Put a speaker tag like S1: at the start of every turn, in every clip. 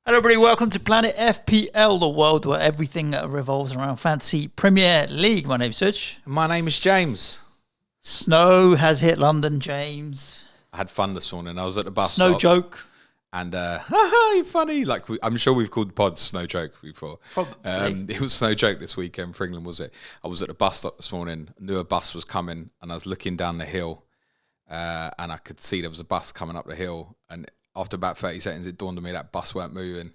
S1: Hello everybody, welcome to Planet FPL, the world where everything revolves around fantasy Premier League. My name's Such.
S2: My name is James.
S1: Snow has hit London, James.
S2: I had fun this morning. I was at the bus
S1: Snow
S2: stop.
S1: joke.
S2: And, funny. I'm sure we've called the pod Snow Joke before.
S1: Probably.
S2: It was Snow Joke this weekend for England, was it? I was at the bus stop this morning, knew a bus was coming, and I was looking down the hill, and I could see there was a bus coming up the hill, and after about 30 seconds, it dawned on me that bus weren't moving.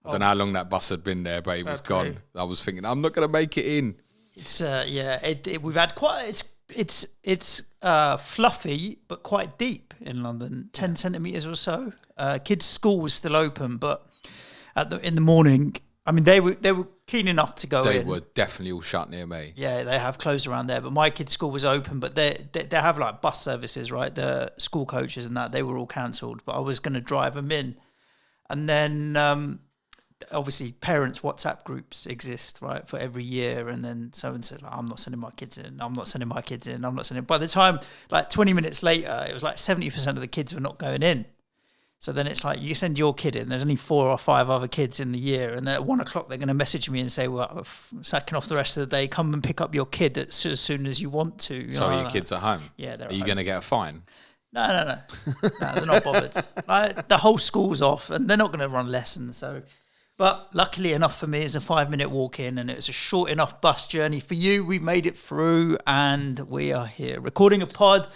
S2: I don't know how long that bus had been there, but it was gone. I was thinking, I'm not going to make it in.
S1: It's we've had quite. It's fluffy but quite deep in London, 10 centimeters or so. Kids' school was still open, but in the morning, I mean, they were keen enough to go in.
S2: They were definitely all shut near me.
S1: Yeah, they have closed around there, but my kids' school was open. But they have like bus services, right? The school coaches and that, they were all cancelled. But I was going to drive them in, and then obviously parents' WhatsApp groups exist, right, for every year, and then someone said, I'm not sending my kids in. I'm not sending my kids in. I'm not sending. By the time, like 20 minutes later, it was like 70% of the kids were not going in. So then it's like, you send your kid in, there's only 4 or 5 other kids in the year, and then at 1 o'clock they're going to message me and say, well, I'm sacking off the rest of the day, come and pick up your kid as soon as you want to.
S2: So are your kids at home?
S1: Yeah, they're
S2: Are you going to get a fine?
S1: No. No, they're not bothered. Like, the whole school's off, and they're not going to run lessons. So, but luckily enough for me, it's a 5-minute walk in, and it's a short enough bus journey for you. We've made it through, and we are here recording a pod.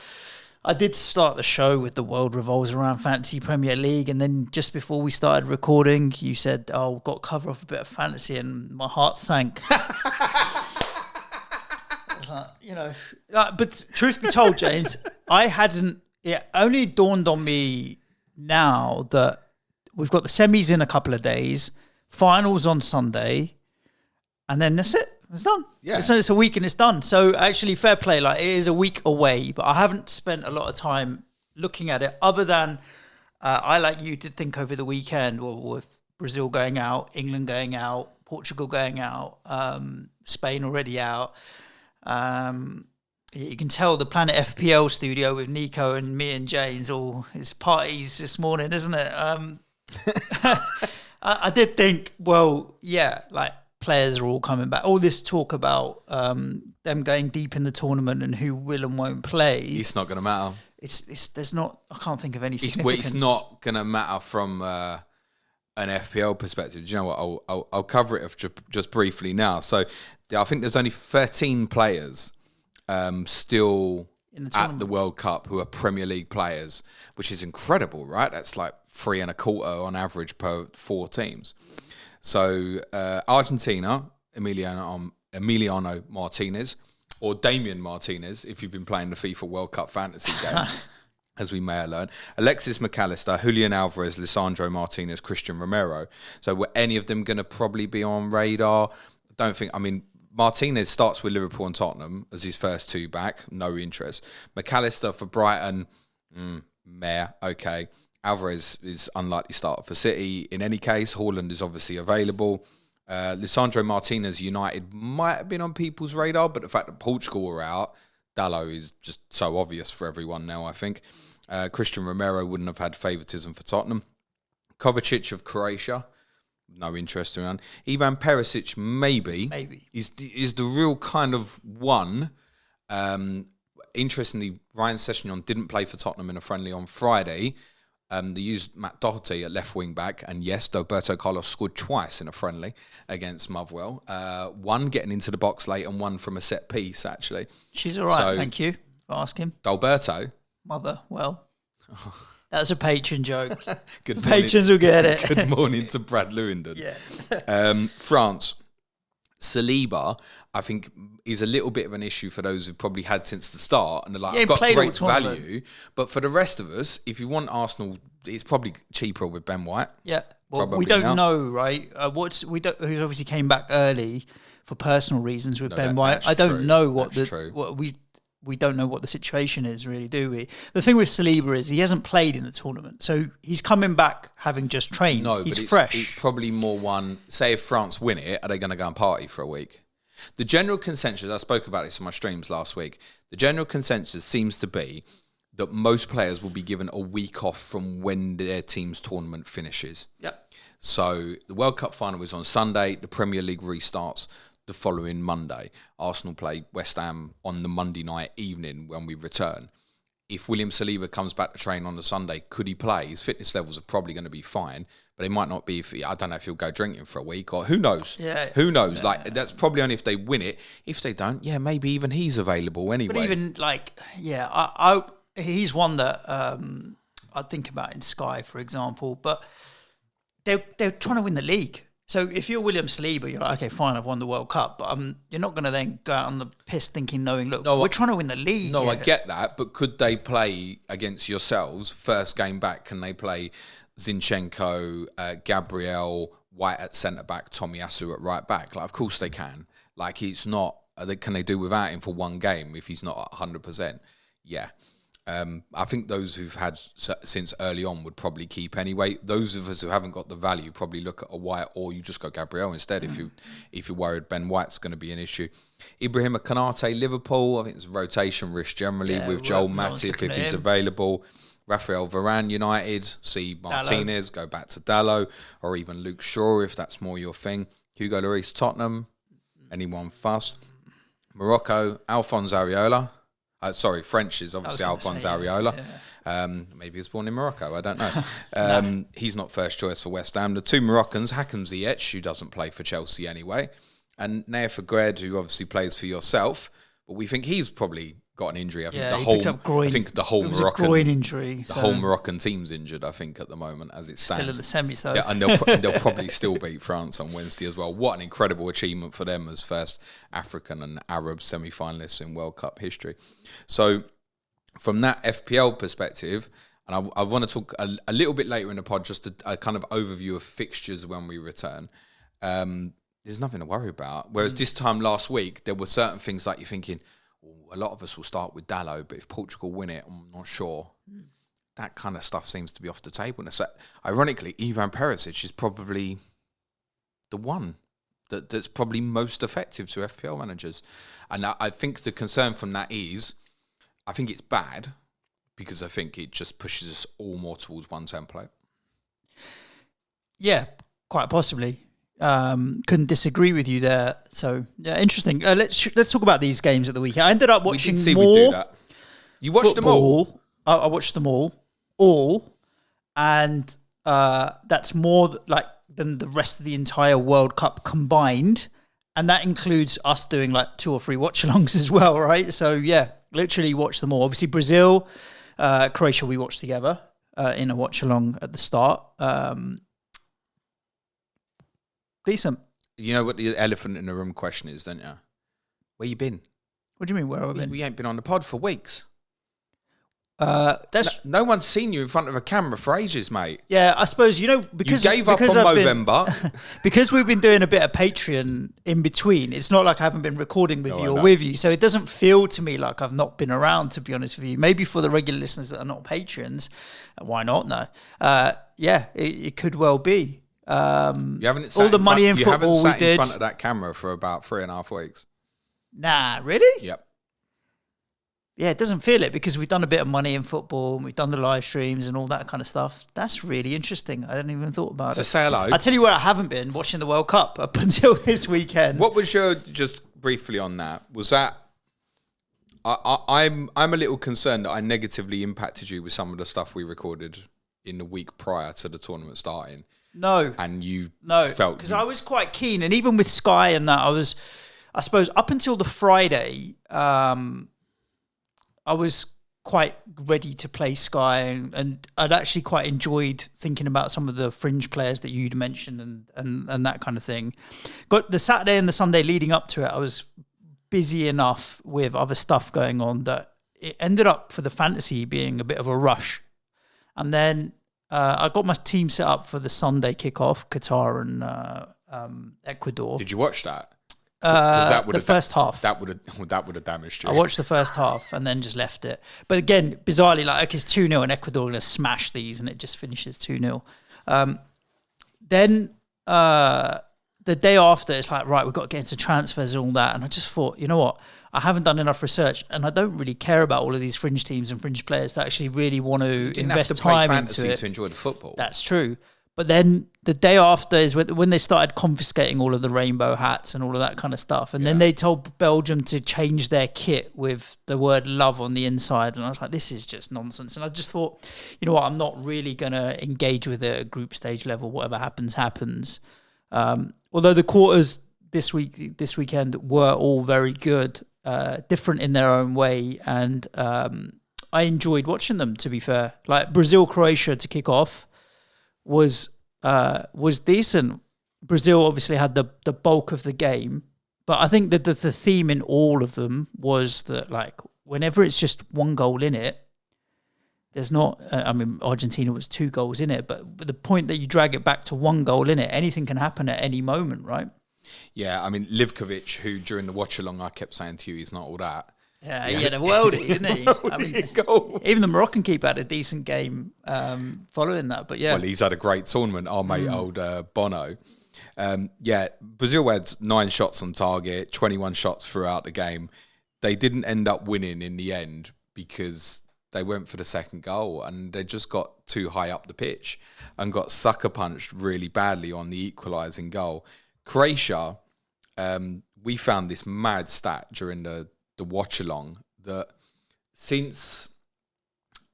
S1: I did start the show with the world revolves around fantasy Premier League, and then just before we started recording, you said, "Oh, we've got to cover off a bit of fantasy," and my heart sank. But truth be told, James, I hadn't. It only dawned on me now that we've got the semis in a couple of days, finals on Sunday, and then that's it. It's done.
S2: Yeah.
S1: It's a week and it's done. So actually, fair play. Like, it is a week away, but I haven't spent a lot of time looking at it. Other than I, like you, did think over the weekend, well, with Brazil going out, England going out, Portugal going out, Spain already out. You can tell the Planet FPL studio with Nico and me and James all his parties this morning, isn't it? I did think, well, yeah, like, players are all coming back. All this talk about them going deep in the tournament and who will and won't play.
S2: It's not going to matter.
S1: There's not. I can't think of any significance.
S2: It's not going to matter from an FPL perspective. Do you know what? I'll cover it just briefly now. So I think there's only 13 players still at the World Cup who are Premier League players, which is incredible, right? That's like 3 1/4 on average per 4 teams. So Argentina, Emiliano Martinez, or Damian Martinez, if you've been playing the FIFA World Cup fantasy game, as we may have learned. Alexis McAllister, Julian Alvarez, Lisandro Martinez, Christian Romero. So were any of them going to probably be on radar? I don't think. I mean, Martinez starts with Liverpool and Tottenham as his first 2 back. No interest. McAllister for Brighton, meh, okay. Alvarez is unlikely starter for City. In any case, Haaland is obviously available. Lisandro Martinez, United, might have been on people's radar, but the fact that Portugal were out, Dalot is just so obvious for everyone now, I think. Christian Romero wouldn't have had favouritism for Tottenham. Kovacic of Croatia, no interest around. Ivan Perisic, maybe. Is the real kind of one. Interestingly, Ryan Sessegnon didn't play for Tottenham in a friendly on Friday. They used Matt Doherty at left wing back, and yes, Roberto Carlos scored twice in a friendly against Motherwell. One getting into the box late and one from a set piece, actually.
S1: She's all right, so, thank you for asking.
S2: Dalberto.
S1: Motherwell. That's a patron joke.
S2: Good morning.
S1: Patrons will get it.
S2: Good morning to Brad Lewington.
S1: Yeah.
S2: France. Saliba, I think, is a little bit of an issue for those who've probably had since the start. And they're like, I've got great value. But for the rest of us, if you want Arsenal, it's probably cheaper with Ben White.
S1: Yeah. Well, we don't know, right? Who obviously came back early for personal reasons with Ben White. I don't know we don't know what the situation is, really, do we? The thing with Saliba is he hasn't played in the tournament. So he's coming back having just trained.
S2: No,
S1: he's
S2: but
S1: fresh.
S2: It's probably more one, say if France win it, are they going to go and party for a week? The general consensus, I spoke about this in my streams last week, the general consensus seems to be that most players will be given a week off from when their team's tournament finishes.
S1: Yep.
S2: So the World Cup final is on Sunday. The Premier League restarts the following Monday. Arsenal play West Ham on the Monday night evening when we return. If William Saliba comes back to train on the Sunday, could he play? His fitness levels are probably going to be fine, but it might not be. I don't know if he'll go drinking for a week, or who knows?
S1: Yeah,
S2: who knows?
S1: Yeah.
S2: Like, that's probably only if they win it. If they don't, maybe even he's available anyway.
S1: But even he's one that I think about in Sky, for example. But they're trying to win the league. So if you're William Saliba, you're like, okay, fine, I've won the World Cup, but you're not going to then go out on the piss knowing, look, we're trying to win the league.
S2: No,
S1: here.
S2: I get that, but could they play against yourselves first game back? Can they play Zinchenko, Gabriel, White at centre back, Tomiyasu at right back? Like, of course they can. Like, it's not. Can they do without him for one game if he's not at 100%? Yeah. I think those who've had since early on would probably keep anyway. Those of us who haven't got the value probably look at a White, or you just go Gabriel instead if you're worried Ben White's going to be an issue. Ibrahima Konate, Liverpool. I think there's rotation risk generally with Joel Matip if he's available. Rafael Varane, United. See Martinez, go back to Dalot, or even Luke Shaw if that's more your thing. Hugo Lloris, Tottenham. Anyone fussed? Morocco, Alphonse Areola. French is obviously Alphonse Areola. Yeah. Maybe he was born in Morocco. I don't know. No. He's not first choice for West Ham. The two Moroccans, Hakim Ziyech, who doesn't play for Chelsea anyway, and Naif Aguerd, who obviously plays for yourself, but we think he's probably got an injury. I think the whole Moroccan
S1: groin injury.
S2: The whole Moroccan team's injured, I think, at the moment as it stands.
S1: Still in the semis though.
S2: Yeah, and they'll probably still beat France on Wednesday as well. What an incredible achievement for them as first African and Arab semi-finalists in World Cup history. So from that FPL perspective, and I want to talk a little bit later in the pod, just a kind of overview of fixtures when we return. There's nothing to worry about. Whereas this time last week, there were certain things like you're thinking, a lot of us will start with Dalot, but if Portugal win it, I'm not sure. That kind of stuff seems to be off the table. And so, ironically, Ivan Perisic is probably the one that's probably most effective to FPL managers. And I think the concern from that is, I think it's bad because I think it just pushes us all more towards one template.
S1: Yeah, quite possibly. Couldn't disagree with you there. So yeah, interesting. Let's talk about these games at the weekend. I ended up watching more.
S2: We do that. You watched them all.
S1: I watched them all, and that's more than the rest of the entire World Cup combined, and that includes us doing like 2 or 3 watch-alongs as well, right? So yeah, literally watched them all. Obviously, Brazil, Croatia, we watched together in a watch-along at the start. Decent.
S2: You know what the elephant in the room question is, don't you? Where you been?
S1: What do you mean, where have I been?
S2: We ain't been on the pod for weeks.
S1: No
S2: one's seen you in front of a camera for ages, mate.
S1: Yeah, I suppose, because...
S2: You gave up on Movember.
S1: Because we've been doing a bit of Patreon in between, it's not like I haven't been recording with you or with you, so it doesn't feel to me like I've not been around, to be honest with you. Maybe for the regular listeners that are not patrons, why not? No. It could well be.
S2: You haven't sat
S1: all the money in football
S2: you haven't sat
S1: we did
S2: in front of that camera for about 3.5 weeks.
S1: Nah, really?
S2: Yep.
S1: Yeah, it doesn't feel it because we've done a bit of money in football and we've done the live streams and all that kind of stuff. That's really interesting. I hadn't even thought about it.
S2: So say hello.
S1: I'll tell you where I haven't been, watching the World Cup up until this weekend.
S2: What was your, just briefly on that, was that, I'm a little concerned that I negatively impacted you with some of the stuff we recorded in the week prior to the tournament starting.
S1: No.
S2: And you felt...
S1: because I was quite keen. And even with Sky and that, I suppose, up until the Friday, I was quite ready to play Sky. And I'd actually quite enjoyed thinking about some of the fringe players that you'd mentioned and that kind of thing. But the Saturday and the Sunday leading up to it, I was busy enough with other stuff going on that it ended up for the fantasy being a bit of a rush. And then... I got my team set up for the Sunday kickoff, Qatar and Ecuador.
S2: Did you watch that?
S1: The first half.
S2: That would have damaged you.
S1: I watched the first half and then just left it. But again, bizarrely, it's 2-0 and Ecuador are going to smash these and it just finishes 2-0. Then the day after, it's like, right, we've got to get into transfers and all that. And I just thought, you know what? I haven't done enough research and I don't really care about all of these fringe teams and fringe players that actually really want to invest time into it.
S2: to enjoy the football.
S1: That's true. But then the day after is when they started confiscating all of the rainbow hats and all of that kind of stuff. And then they told Belgium to change their kit with the word love on the inside. And I was like, this is just nonsense. And I just thought, you know what, I'm not really going to engage with it at group stage level. Whatever happens, happens. Although the quarters this weekend were all very good, different in their own way. And I enjoyed watching them, to be fair. Like Brazil-Croatia to kick off was decent. Brazil obviously had the bulk of the game, but I think that the theme in all of them was that, like, whenever it's just one goal in it, there's not. Argentina was 2 goals in it, but the point that you drag it back to 1 goal in it, anything can happen at any moment, right?
S2: Yeah, I mean Livkovic, who during the watch along I kept saying to you, he's not all that.
S1: Yeah, he had a worldie, didn't he? Even the Moroccan keeper had a decent game following that. But yeah,
S2: well, he's had a great tournament. Our mate, old Bono. Brazil had 9 shots on target, 21 shots throughout the game. They didn't end up winning in the end because they went for the second goal and they just got too high up the pitch and got sucker punched really badly on the equalising goal. Croatia, we found this mad stat during the watch along that since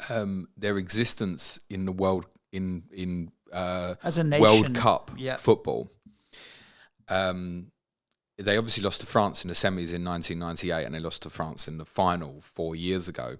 S2: their existence in the world
S1: as a nation,
S2: World Cup football, they obviously lost to France in the semis in 1998 and they lost to France in the final 4 years ago.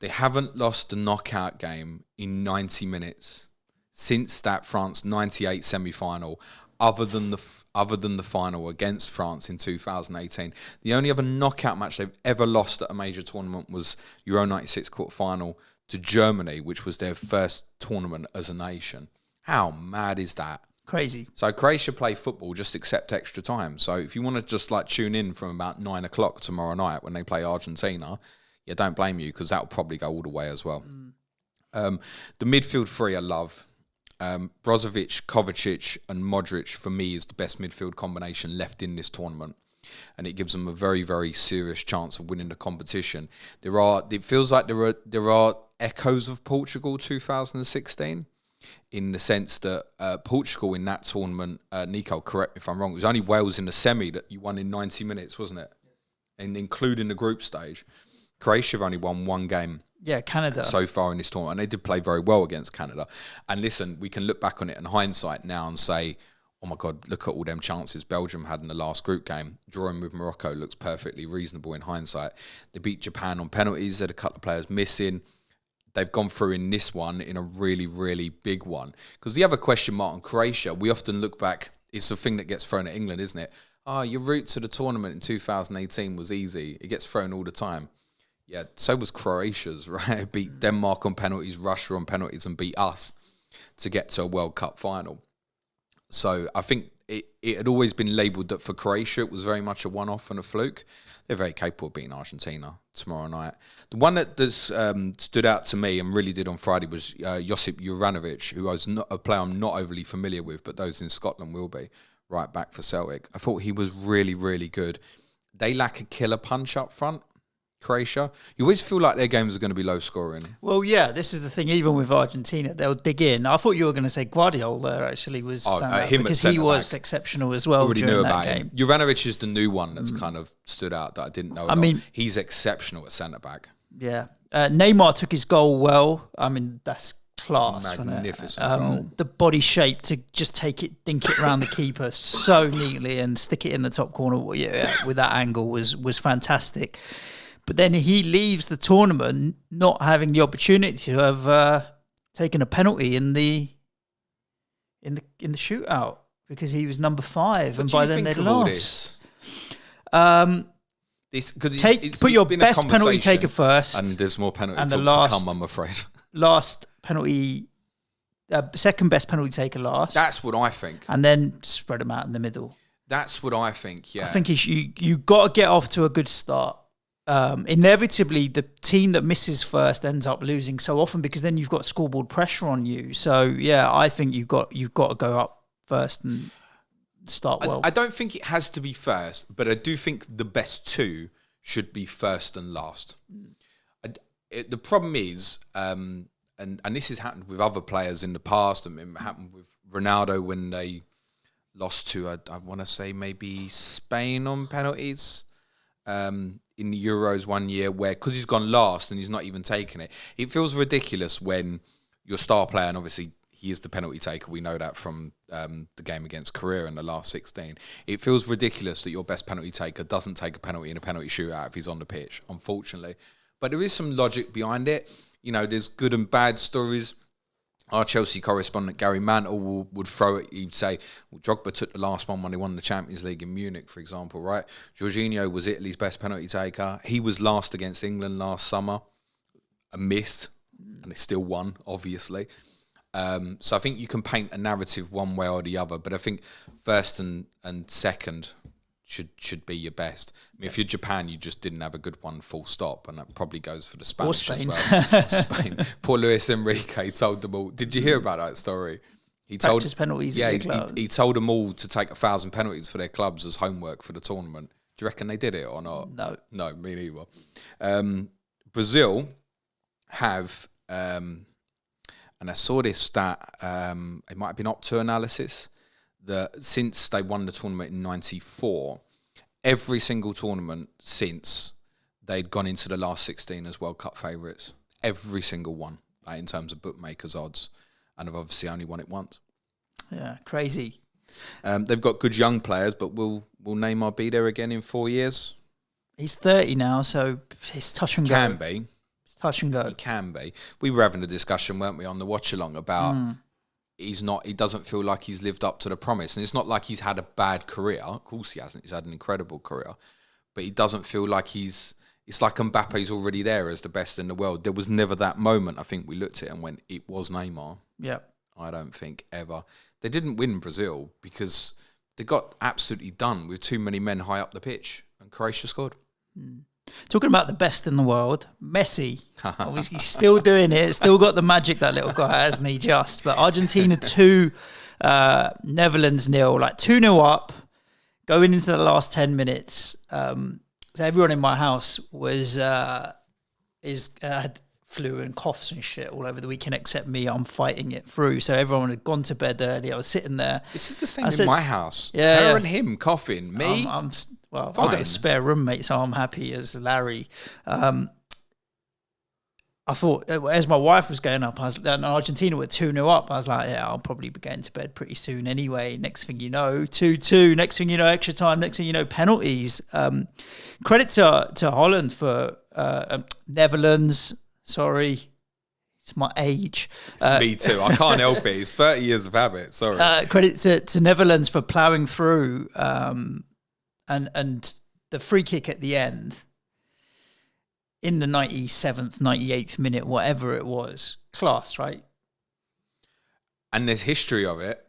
S2: They haven't lost a knockout game in 90 minutes since that France 98 semi-final, other than the final against France in 2018. The only other knockout match they've ever lost at a major tournament was Euro 96 quarter-final to Germany, which was their first tournament as a nation. How mad is that?
S1: Crazy.
S2: So Croatia play football, just accept extra time. So if you want to just like tune in from about 9 o'clock tomorrow night when they play Argentina, don't blame you because that'll probably go all the way as well. The midfield three I love. Brozovic, Kovacic and Modric for me is the best midfield combination left in this tournament, and it gives them a very, very serious chance of winning the competition. It feels like there are echoes of Portugal 2016 in the sense that Portugal in that tournament, Nico, correct me if I'm wrong, it was only Wales in the semi that you won in 90 minutes, wasn't it? And including the group stage. Croatia have only won 1 game.
S1: Yeah, Canada.
S2: So far in this tournament. And they did play very well against Canada. And listen, we can look back on it in hindsight now and say, oh my God, look at all them chances Belgium had in the last group game. Drawing with Morocco looks perfectly reasonable in hindsight. They beat Japan on penalties. They had a couple of players missing. They've gone through in this one in a really, really big one. Because the other question mark on Croatia, we often look back, it's the thing that gets thrown at England, isn't it? Your route to the tournament in 2018 was easy. It gets thrown all the time. Yeah, so was Croatia's, right? Beat Denmark on penalties, Russia on penalties, and beat us to get to a World Cup final. So I think it had always been labelled that for Croatia, it was very much a one-off and a fluke. They're very capable of beating Argentina tomorrow night. The one that stood out to me and really did on Friday was Josip Juranovic, who was not a player I'm not overly familiar with, but those in Scotland will be, right back for Celtic. I thought he was really, really good. They lack a killer punch up front. Croatia, you always feel like their games are going to be low scoring.
S1: Well, yeah, this is the thing. Even with Argentina, they'll dig in. I thought you were going to say Guardiola actually was
S2: him
S1: because he was exceptional as well.
S2: Already
S1: during
S2: knew
S1: that
S2: about
S1: game.
S2: him. Juranovic is the new one that's kind of stood out that I didn't know. I mean, he's exceptional at centre back.
S1: Yeah, Neymar took his goal well. I mean, that's class.
S2: Magnificent goal.
S1: The body shape to just dink it around the keeper so neatly and stick it in the top corner. With that angle was fantastic. But then he leaves the tournament not having the opportunity to have taken a penalty in the shootout because he was number 5, and by then they'd lost. Put your best penalty taker first,
S2: and there's more penalty to come, I'm afraid.
S1: Last penalty, second best penalty taker last.
S2: That's what I think,
S1: and then spread them out in the middle.
S2: That's what I think. Yeah,
S1: I think you got to get off to a good start. Inevitably, the team that misses first ends up losing so often because then you've got scoreboard pressure on you. So yeah, I think you've got to go up first and start well.
S2: I don't think it has to be first, but I do think the best 2 should be first and last. The problem is and this has happened with other players in the past. And it happened with Ronaldo when they lost to, I want to say maybe Spain on penalties in the Euros one year, where because he's gone last and he's not even taken it. It feels ridiculous when your star player, and obviously he is the penalty taker. We know that from the game against Korea in the last 16. It feels ridiculous that your best penalty taker doesn't take a penalty in a penalty shootout if he's on the pitch, unfortunately. But there is some logic behind it. You know, there's good and bad stories. Our Chelsea correspondent, Gary Mantle, would throw it. He'd say, well, Drogba took the last one when they won the Champions League in Munich, for example, right? Jorginho was Italy's best penalty taker. He was last against England last summer, and missed, and they still won, obviously. So I think you can paint a narrative one way or the other, but I think first and second should be your best. I mean, if you're Japan, you just didn't have a good one, full stop, and that probably goes for the Spanish as well. Spain. Poor Luis Enrique told them all. Did you hear about that story? He told
S1: penalties.
S2: Yeah, he told them all to take 1,000 penalties for their clubs as homework for the tournament. Do you reckon they did it or not? No, me neither. Brazil have, and I saw this stat. It might have been Opta analysis. That since they won the tournament in '94, every single tournament since they'd gone into the last 16 as World Cup favourites. Every single one, in terms of bookmakers' odds, and have obviously only won it once.
S1: Yeah, crazy.
S2: They've got good young players, but will Neymar be there again in 4 years?
S1: He's 30 now, so it's touch and go.
S2: Can be.
S1: It's touch and go.
S2: He can be. We were having a discussion, weren't we, on the watch along about. He doesn't feel like he's lived up to the promise. And it's not like he's had a bad career. Of course he hasn't. He's had an incredible career. But he doesn't feel like it's like Mbappe's already there as the best in the world. There was never that moment, I think we looked at it and went, it was Neymar.
S1: Yeah.
S2: I don't think ever. They didn't win Brazil because they got absolutely done with too many men high up the pitch. And Croatia scored.
S1: Talking about the best in the world, Messi, obviously still doing it, still got the magic, that little guy, hasn't he, just? But Argentina 2, Netherlands 0, like 2-0 up, going into the last 10 minutes. So everyone in my house was had flu and coughs and shit all over the weekend except me. I'm fighting it through. So everyone had gone to bed early. I was sitting there.
S2: This is the same in my house.
S1: Yeah,
S2: her and him coughing. Me?
S1: Well, I've got a spare roommate, so I'm happy as Larry. I thought, as my wife was going up, and Argentina were 2-0 up, I was like, yeah, I'll probably be getting to bed pretty soon anyway. Next thing you know, 2-2. Next thing you know, extra time. Next thing you know, penalties. Credit to Holland for Netherlands. Sorry, it's my age.
S2: Me too. I can't help it. It's 30 years of habit. Sorry.
S1: Credit to Netherlands for ploughing through. And the free kick at the end, in the 97th, 98th minute, whatever it was, class, right?
S2: And there's history of it.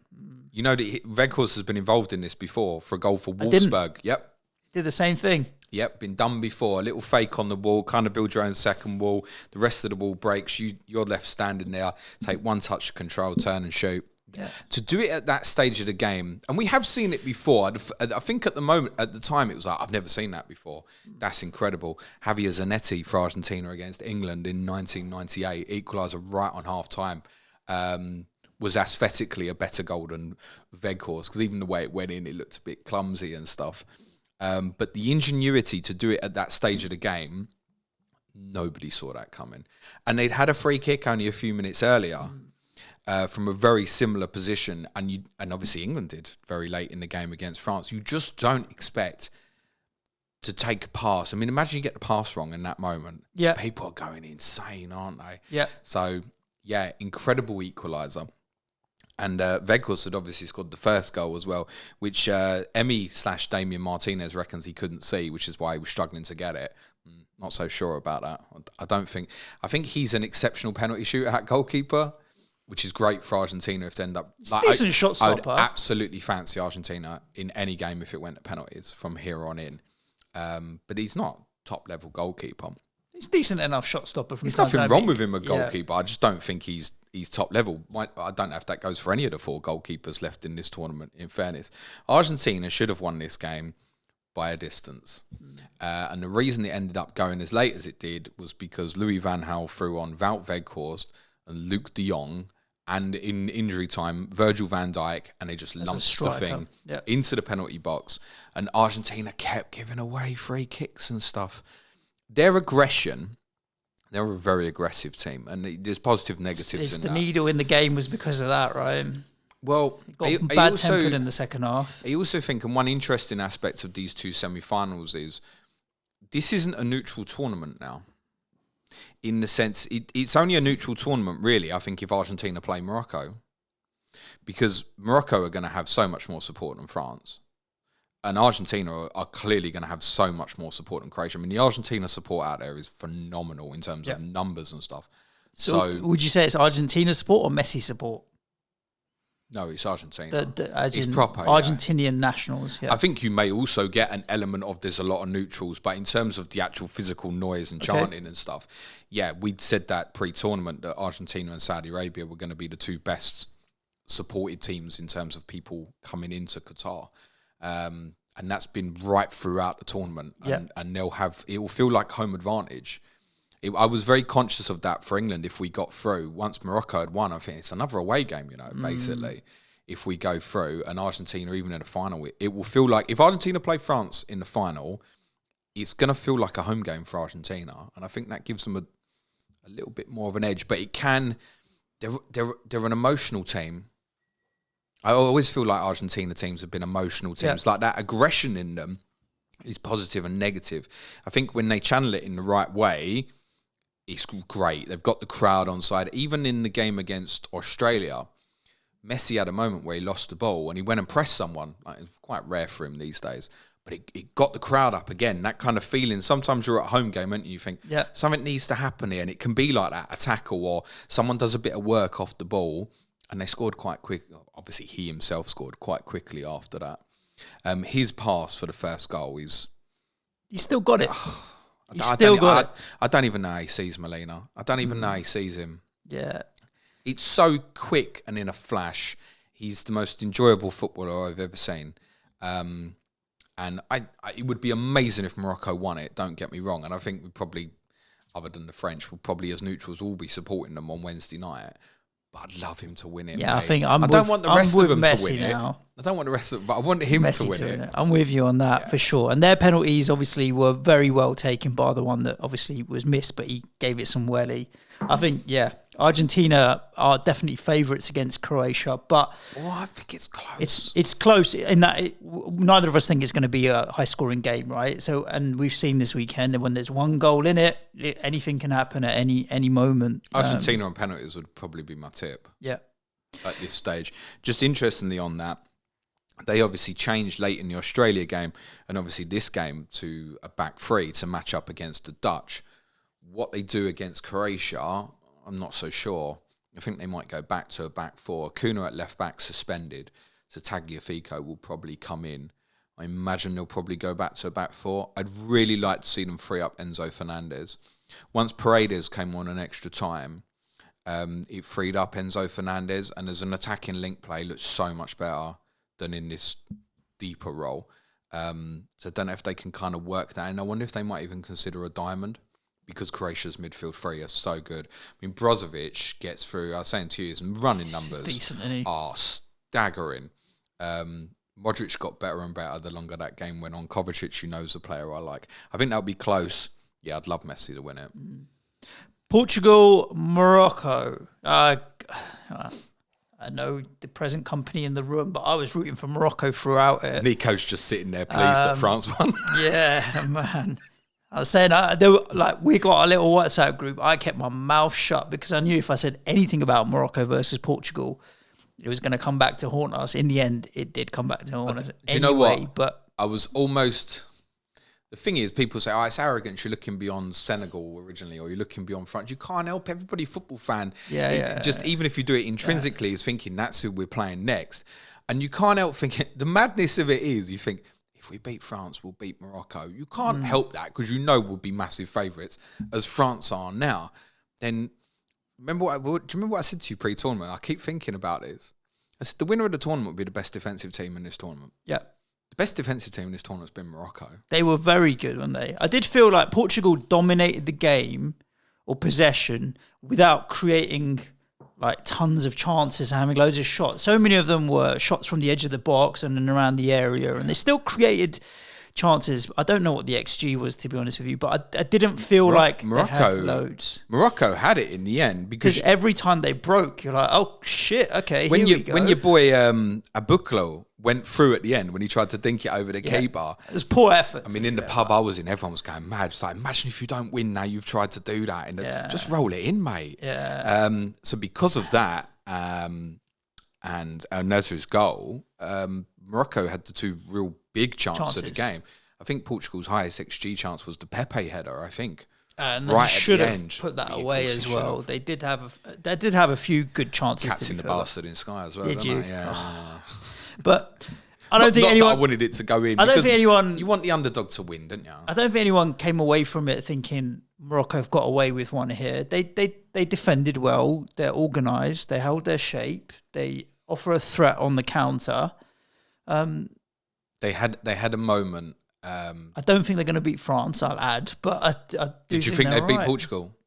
S2: You know that Weghorst has been involved in this before for a goal for Wolfsburg. Yep.
S1: Did the same thing.
S2: Yep, been done before. A little fake on the wall, kind of build your own second wall. The rest of the wall breaks. You're left standing there. Take one touch of control, turn and shoot.
S1: Yeah.
S2: To do it at that stage of the game, and we have seen it before. I think at the time, it was like, I've never seen that before. That's incredible. Javier Zanetti for Argentina against England in 1998, equaliser right on half time, was aesthetically a better goal than Weghorst, because even the way it went in, it looked a bit clumsy and stuff. But the ingenuity to do it at that stage of the game, nobody saw that coming. And they'd had a free kick only a few minutes earlier. From a very similar position, and obviously England did very late in the game against France. You just don't expect to take a pass. I mean, imagine you get the pass wrong in that moment.
S1: Yeah,
S2: people are going insane, aren't they?
S1: Yeah.
S2: So yeah, incredible equaliser. And Weghorst had obviously scored the first goal as well, which Emmy/Damian Martinez reckons he couldn't see, which is why he was struggling to get it. Not so sure about that. I think he's an exceptional penalty shooter at goalkeeper, which is great for Argentina if they end up...
S1: decent shot stopper.
S2: I would absolutely fancy Argentina in any game if it went to penalties from here on in. But he's not top-level goalkeeper.
S1: He's decent enough shot stopper.
S2: There's nothing wrong with him, a goalkeeper. Yeah. I just don't think he's top-level. I don't know if that goes for any of the 4 goalkeepers left in this tournament, in fairness. Argentina should have won this game by a distance. And the reason it ended up going as late as it did was because Louis van Gaal threw on Wout Weghorst, and Luke de Jong, and in injury time, Virgil van Dijk, and they just lumped the thing into the penalty box. And Argentina kept giving away free kicks and stuff. Their aggression, they're a very aggressive team, and there's positive negatives
S1: it's
S2: in
S1: the
S2: that.
S1: needle in the game was because of that, right?
S2: Well,
S1: got bad-tempered in the second half.
S2: I also think, and one interesting aspect of these two semi-finals is this isn't a neutral tournament now. In the sense, it's only a neutral tournament, really, I think, if Argentina play Morocco. Because Morocco are going to have so much more support than France. And Argentina are clearly going to have so much more support than Croatia. I mean, the Argentina support out there is phenomenal in terms of numbers and stuff.
S1: So would you say it's Argentina support or Messi support?
S2: No, it's Argentina.
S1: It's
S2: proper.
S1: Argentinian nationals. Yeah.
S2: I think you may also get an element of there's a lot of neutrals, but in terms of the actual physical noise and chanting and stuff, we'd said that pre-tournament that Argentina and Saudi Arabia were going to be the two best supported teams in terms of people coming into Qatar. And that's been right throughout the tournament. And it will feel like home advantage. I was very conscious of that for England if we got through. Once Morocco had won, I think it's another away game, basically, if we go through. And Argentina, even in the final, it will feel like, if Argentina play France in the final, it's going to feel like a home game for Argentina. And I think that gives them a little bit more of an edge. But it can, they're an emotional team. I always feel like Argentina teams have been emotional teams. Like that aggression in them is positive and negative. I think when they channel it in the right way, it's great. They've got the crowd on side. Even in the game against Australia, Messi had a moment where he lost the ball and he went and pressed someone. Like, it's quite rare for him these days. But it got the crowd up again. That kind of feeling. Sometimes you're at a home game and you think something needs to happen here. And it can be like that, a tackle or someone does a bit of work off the ball. And they scored quite quick. Obviously, he himself scored quite quickly after that. His pass for the first goal is...
S1: He still got it. I
S2: don't even know how he sees Molina. I don't even know how he sees him.
S1: Yeah.
S2: It's so quick and in a flash. He's the most enjoyable footballer I've ever seen. And it would be amazing if Morocco won it, don't get me wrong. And I think we probably, other than the French, will probably as neutrals all be supporting them on Wednesday night. But I'd love him to win it.
S1: Yeah,
S2: mate.
S1: I think
S2: I don't want the rest of them to win
S1: now.
S2: it. I don't want the rest of them, but I want him to win it.
S1: I'm with you on that for sure. And their penalties obviously were very well taken, by the one that obviously was missed, but he gave it some welly. I think, Argentina are definitely favourites against Croatia, but
S2: I think it's close.
S1: It's close in that neither of us think it's going to be a high-scoring game, right? So, and we've seen this weekend, and when there's one goal in it, anything can happen at any moment.
S2: Argentina on penalties would probably be my tip.
S1: Yeah.
S2: At this stage. Just interestingly on that, they obviously changed late in the Australia game, and obviously this game to a back three to match up against the Dutch. What they do against Croatia, I'm not so sure. I think they might go back to a back four. Kuna at left back suspended, so Tagliafico will probably come in. I imagine they'll probably go back to a back four. I'd really like to see them free up Enzo Fernandez. Once Paredes came on an extra time, it freed up Enzo Fernandez, and as an attacking link play, looks so much better than in this deeper role. So I don't know if they can kind of work that, and I wonder if they might even consider a diamond, because Croatia's midfield three are so good. I mean, Brozovic gets through, I was saying to you, his running numbers are staggering. Modric got better and better the longer that game went on. Kovacic, who knows the player I like. I think that'll be close. Yeah, I'd love Messi to win it.
S1: Portugal, Morocco. I know the present company in the room, but I was rooting for Morocco throughout it.
S2: Nico's just sitting there pleased that France won.
S1: Yeah, man. I was saying, we got a little WhatsApp group. I kept my mouth shut because I knew if I said anything about Morocco versus Portugal, it was going to come back to haunt us. In the end, it did come back to haunt us.
S2: Do you know what? But I was almost... The thing is, people say, it's arrogant, you're looking beyond Senegal originally, or you're looking beyond France. You can't help everybody, football fan. Even if you do it intrinsically, is thinking that's who we're playing next. And you can't help thinking, the madness of it is, you think, if we beat France, we'll beat Morocco. You can't help that, because you know we'll be massive favourites, as France are now. Then, do you remember what I said to you pre-tournament? I keep thinking about this. I said, the winner of the tournament will be the best defensive team in this tournament. Yeah. The best defensive team in this tournament has been Morocco.
S1: They were very good, weren't they? I did feel like Portugal dominated the game or possession without creating like tons of chances and having loads of shots. So many of them were shots from the edge of the box and then around the area, and they still created chances. I don't know what the XG was, to be honest with you, but I didn't feel like they had loads.
S2: Morocco had it in the end because
S1: every time they broke, you're like, oh shit, okay,
S2: when
S1: here we go.
S2: When your boy Abuklo went through at the end when he tried to dink it over the keeper,
S1: it was poor effort.
S2: I mean, in the pub I was in, everyone was going mad. It's like, imagine if you don't win now, you've tried to do that, and just roll it in, mate.
S1: Yeah.
S2: So because of that, and El Nesri's goal, Morocco had the two real big chances of the game. I think Portugal's highest XG chance was the Pepe header, I think.
S1: And right they should have put that away as well. They did have a few good chances.
S2: Captain the bastard in Sky as well.
S1: Did you?
S2: Yeah.
S1: But I don't think anyone.
S2: I wanted it to go in.
S1: I don't think anyone.
S2: You want the underdog to win, don't you?
S1: I don't think anyone came away from it thinking Morocco have got away with one here. They defended well. They're organised. They held their shape. They offer a threat on the counter.
S2: They had a moment.
S1: I don't think they're going to beat France, I'll add, but I do.
S2: Did you think they'd beat Portugal?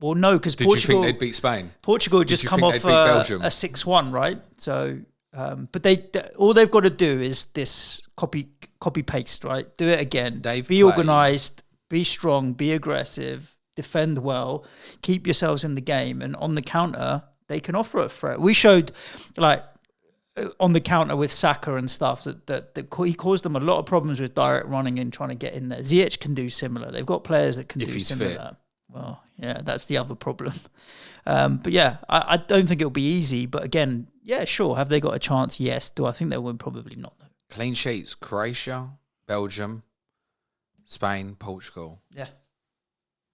S1: Well, no, because Portugal.
S2: Did you think they'd beat Spain?
S1: Portugal just come off a 6-1, right? So, but all they've got to do is this copy paste, right? Do it again. Be organised, be strong, be aggressive, defend well, keep yourselves in the game, and on the counter they can offer a threat. We showed like. On the counter with Saka and stuff, that he caused them a lot of problems with direct running and trying to get in there. Ziyech can do similar. They've got players that can do similar. Fit. Well, yeah, that's the other problem. But yeah, I don't think it'll be easy. But again, yeah, sure. Have they got a chance? Yes. Do I think they'll win? Probably not. Though.
S2: Clean sheets: Croatia, Belgium, Spain, Portugal.
S1: Yeah.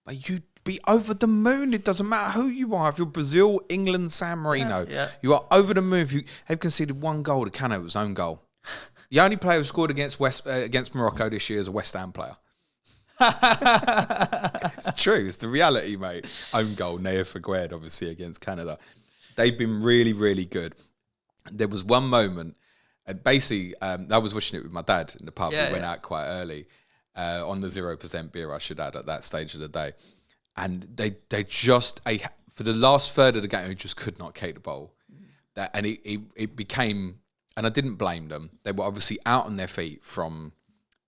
S2: But you'd be over the moon. It doesn't matter who you are. If you're Brazil, England, San Marino, you are over the moon. They've conceded one goal to Cano's own goal. The only player who scored against Morocco this year is a West Ham player. It's true. It's the reality, mate. Own goal, Naya Fagued, obviously, against Canada. They've been really, really good. There was one moment, basically, I was watching it with my dad in the pub. We went out quite early on the 0% beer, I should add, at that stage of the day. And they just, for the last third of the game, they just could not kick the ball. And it became, and I didn't blame them. They were obviously out on their feet from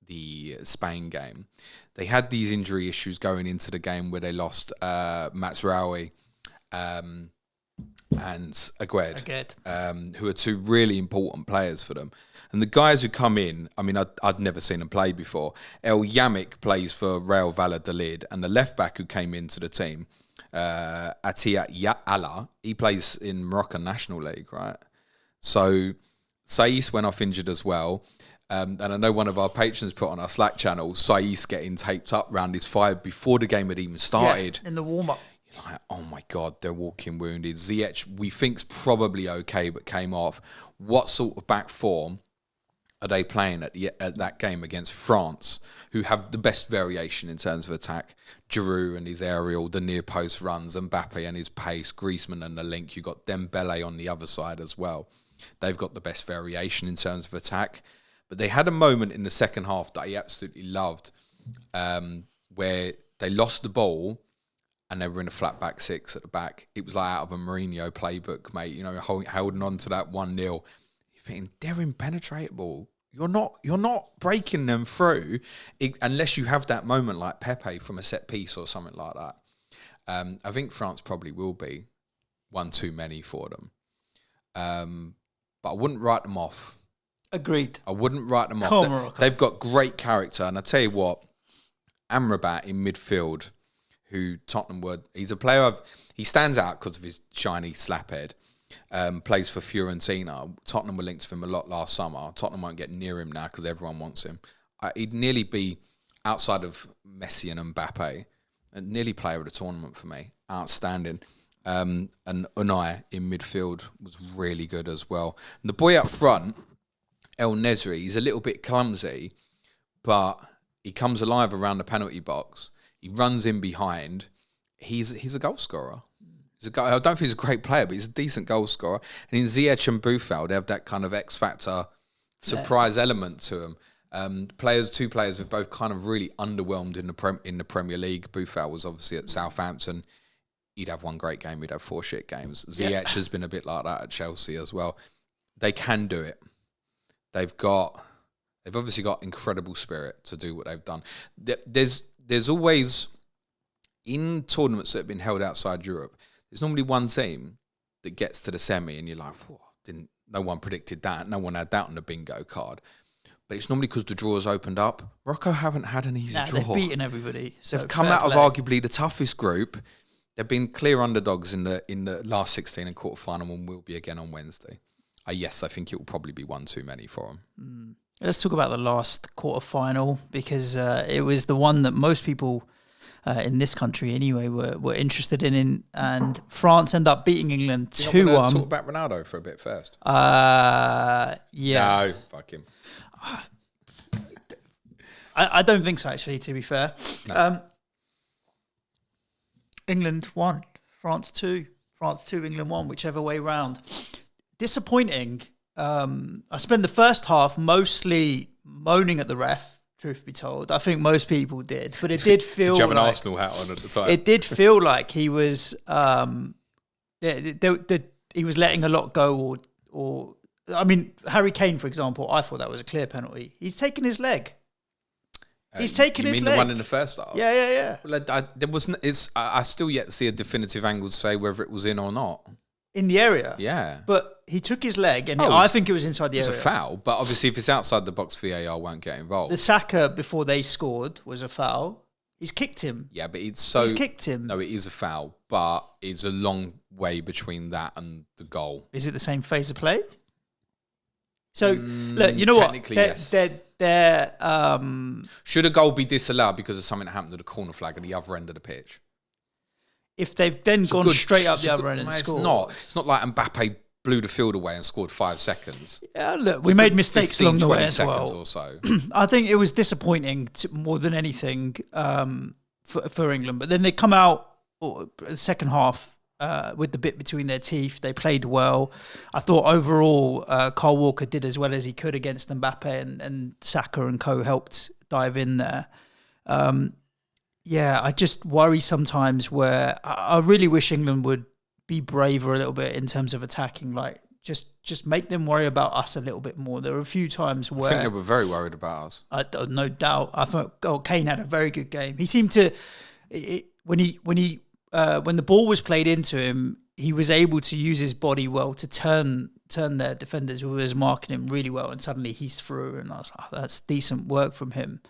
S2: the Spain game. They had these injury issues going into the game where they lost Mazraoui and Agued, who are two really important players for them. And the guys who come in, I mean, I'd never seen them play before. El Yamik plays for Real Valladolid, and the left back who came into the team, Atia Ya'ala, he plays in Moroccan National League, right? So Saiss went off injured as well. And I know one of our patrons put on our Slack channel, Saiss getting taped up round his thigh before the game had even started.
S1: Yeah, in the warm-up.
S2: You're like, oh my God, they're walking wounded. Ziyech, we think's probably okay, but came off. What sort of back form are they playing at that game against France, who have the best variation in terms of attack? Giroud and his aerial, the near post runs, Mbappe and his pace, Griezmann and the link. You got Dembele on the other side as well. They've got the best variation in terms of attack. But they had a moment in the second half that I absolutely loved, where they lost the ball and they were in a flat back six at the back. It was like out of a Mourinho playbook, mate. You know, holding on to that 1-0. You're thinking, they're impenetrable. You're not breaking them through unless you have that moment like Pepe from a set piece or something like that. I think France probably will be one too many for them. But I wouldn't write them off.
S1: Agreed.
S2: I wouldn't write them off. They've got great character. And I tell you what, Amrabat in midfield, who Tottenham were, he's a player he stands out because of his shiny slap head. Plays for Fiorentina. Tottenham were linked to him a lot last summer. Tottenham won't get near him now because everyone wants him. He'd nearly be, outside of Messi and Mbappe, nearly player of the tournament for me. Outstanding. And Unai in midfield was really good as well. And the boy up front, El Nesri, he's a little bit clumsy, but he comes alive around the penalty box. He runs in behind. He's a goal scorer. I don't think he's a great player, but he's a decent goal scorer. And in Ziyech and Buffal, they have that kind of X factor surprise element to him. Two players have both kind of really underwhelmed in the Premier League. Buffal was obviously at Southampton. He'd have one great game, he'd have 4 shit games. Ziyech has been a bit like that at Chelsea as well. They can do it. They've obviously got incredible spirit to do what they've done. There's always, in tournaments that have been held outside Europe, there's normally one team that gets to the semi and you're like, no one predicted that. No one had that on the bingo card. But it's normally because the draw's opened up. Morocco haven't had an easy draw.
S1: They've beaten everybody. So
S2: they've come out of arguably the toughest group. They've been clear underdogs in the last 16 and quarterfinal and will be again on Wednesday. Yes, I think it will probably be one too many for them.
S1: Let's talk about the last quarterfinal because it was the one that most people in this country anyway were interested in, and France end up beating England 2-1.
S2: Talk about Ronaldo for a bit first.
S1: Yeah.
S2: No, fuck him.
S1: I don't think so, actually, to be fair.
S2: No.
S1: England 1, France 2. France 2, England 1, whichever way round. Disappointing. I spent the first half mostly moaning at the ref, truth be told. I think most people did. But it did feel
S2: Did you have an Arsenal hat on at the time?
S1: It did feel like he was he was letting a lot go or I mean, Harry Kane, for example, I thought that was a clear penalty. He's taken his leg. He's taken his leg.
S2: You mean the one in the first half?
S1: Yeah.
S2: Well, I still yet to see a definitive angle to say whether it was in or not.
S1: In the area?
S2: Yeah.
S1: But he took his leg, and I think it was inside the area.
S2: It was a foul, but obviously if it's outside the box, VAR won't get involved.
S1: The Saka, before they scored, was a foul. He's kicked him.
S2: Yeah, but he's
S1: kicked him.
S2: No, it is a foul, but it's a long way between that and the goal.
S1: Is it the same phase of play? So, look, you know what?
S2: Technically, yes. Should a goal be disallowed because of something that happened to the corner flag at the other end of the pitch?
S1: If they've then gone straight up the other end and scored.
S2: It's not like Mbappe blew the field away and scored 5 seconds.
S1: Yeah, look, we made mistakes along the way as well.
S2: Or so.
S1: I think it was disappointing more than anything for England. But then they come out the second half with the bit between their teeth. They played well. I thought overall Kyle Walker did as well as he could against Mbappe, and Saka and co helped dive in there. I just worry sometimes where I really wish England would be braver a little bit in terms of attacking. Like, just make them worry about us a little bit more. There were a few times where
S2: I think they were very worried about us.
S1: No doubt. I thought Kane had a very good game. He seemed to when the ball was played into him, he was able to use his body well to turn their defenders who was marking him really well, and suddenly he's through. And I was like, that's decent work from him.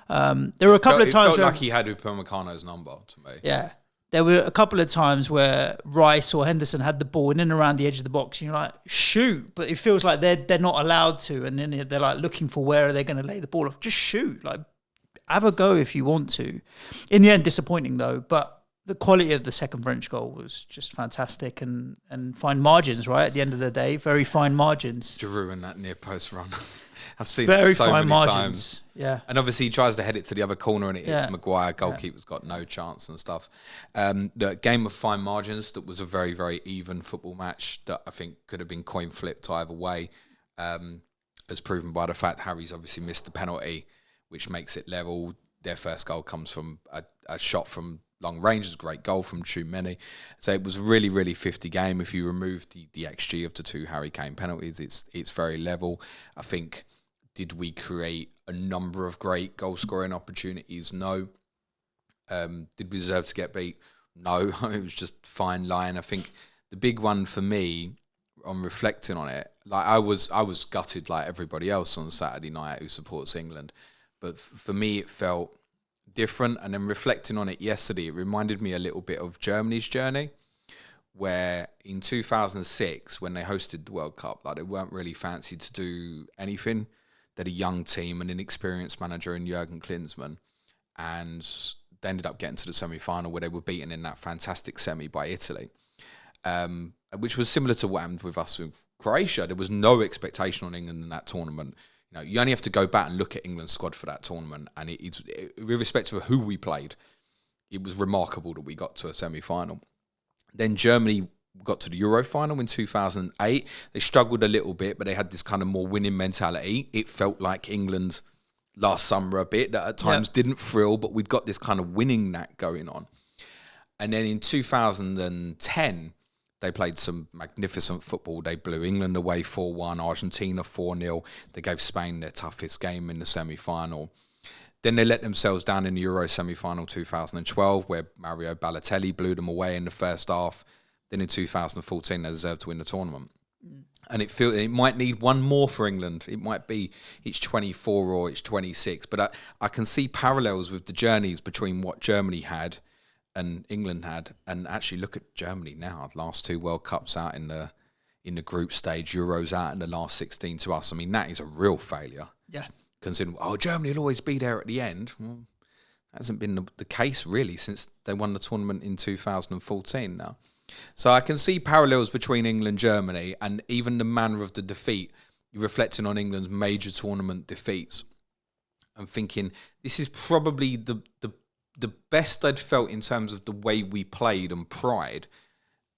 S1: There were a couple of times.
S2: It felt like he had Upamecano's number to me.
S1: Yeah. There were a couple of times where Rice or Henderson had the ball in and around the edge of the box, and you're like, shoot, but it feels like they're not allowed to, and then they're like looking for where are they going to lay the ball off. Just shoot, like have a go if you want to. In the end, disappointing though, but the quality of the second French goal was just fantastic, and fine margins, right? At the end of the day, very fine margins.
S2: Giroud in that near post run. I've seen
S1: very
S2: it so
S1: fine
S2: many
S1: margins.
S2: times.
S1: Yeah.
S2: And obviously he tries to head it to the other corner and it hits Maguire. Goalkeeper's got no chance and stuff. The game of fine margins, that was a very, very even football match that I think could have been coin flipped either way, as proven by the fact Harry's obviously missed the penalty, which makes it level. Their first goal comes from a shot from long range. It's a great goal from Tchouameni. So it was a really, really 50 game. If you remove the XG of the 2 Harry Kane penalties, it's very level. I think, did we create a number of great goal scoring opportunities? No. Did we deserve to get beat? No. It was just fine line. I think the big one for me, on reflecting on it, like I was gutted like everybody else on Saturday night who supports England. But for me, it felt different. And then reflecting on it yesterday, it reminded me a little bit of Germany's journey, where in 2006, when they hosted the World Cup, like they weren't really fancy to do anything. They're a young team, an inexperienced manager in Jurgen Klinsmann, and they ended up getting to the semi-final where they were beaten in that fantastic semi by Italy, which was similar to what happened with us with Croatia. There was no expectation on England in that tournament. You know, you only have to go back and look at England's squad for that tournament, and it's irrespective of who we played, it was remarkable that we got to a semi-final. Then Germany got to the Euro final in 2008. They struggled a little bit, but they had this kind of more winning mentality. It felt like England last summer a bit that at times didn't thrill, but we'd got this kind of winning knack going on. And then in 2010, they played some magnificent football. They blew England away 4-1, Argentina 4-0. They gave Spain their toughest game in the semi-final. Then they let themselves down in the Euro semi-final 2012, where Mario Balotelli blew them away in the first half. Then in 2014, they deserved to win the tournament. And it might need one more for England. It might be each 24 or each 26. But I can see parallels with the journeys between what Germany had and England had. And actually look at Germany now. Last 2 World Cups out in the group stage, Euros out in the last 16 to us. I mean, that is a real failure. Yeah. Considering, Germany will always be there at the end. Well, that hasn't been the case, really, since they won the tournament in 2014 now. So I can see parallels between England and Germany, and even the manner of the defeat. You're reflecting on England's major tournament defeats and thinking, this is probably the best I'd felt in terms of the way we played and pride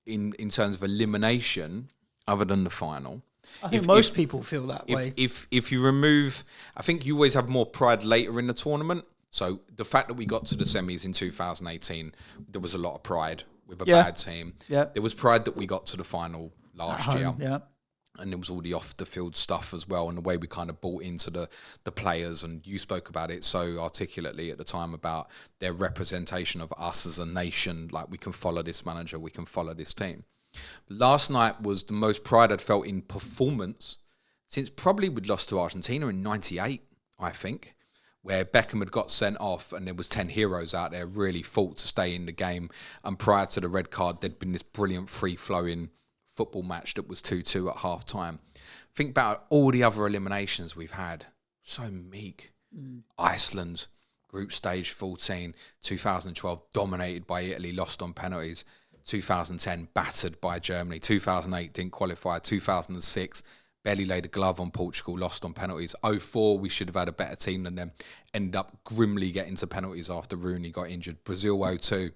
S2: in terms of elimination, other than the final.
S1: I think most people feel that way.
S2: If you remove, I think you always have more pride later in the tournament. So the fact that we got to the semis in 2018, there was a lot of pride with a bad team. Yeah. There was pride that we got to the final last year. Yeah. And there was all the off-the-field stuff as well, and the way we kind of bought into the players. And you spoke about it so articulately at the time about their representation of us as a nation. Like, we can follow this manager, we can follow this team. Last night was the most pride I'd felt in performance since probably we'd lost to Argentina in 98, I think, where Beckham had got sent off and there was 10 heroes out there really fought to stay in the game. And prior to the red card, there'd been this brilliant free-flowing football match that was 2-2 at half-time. Think about all the other eliminations we've had. So meek. Iceland, group stage 14, 2012, dominated by Italy, lost on penalties. 2010, battered by Germany. 2008, didn't qualify. 2006, barely laid a glove on Portugal, lost on penalties. 2004, we should have had a better team than them. Ended up grimly getting to penalties after Rooney got injured. Brazil 2002,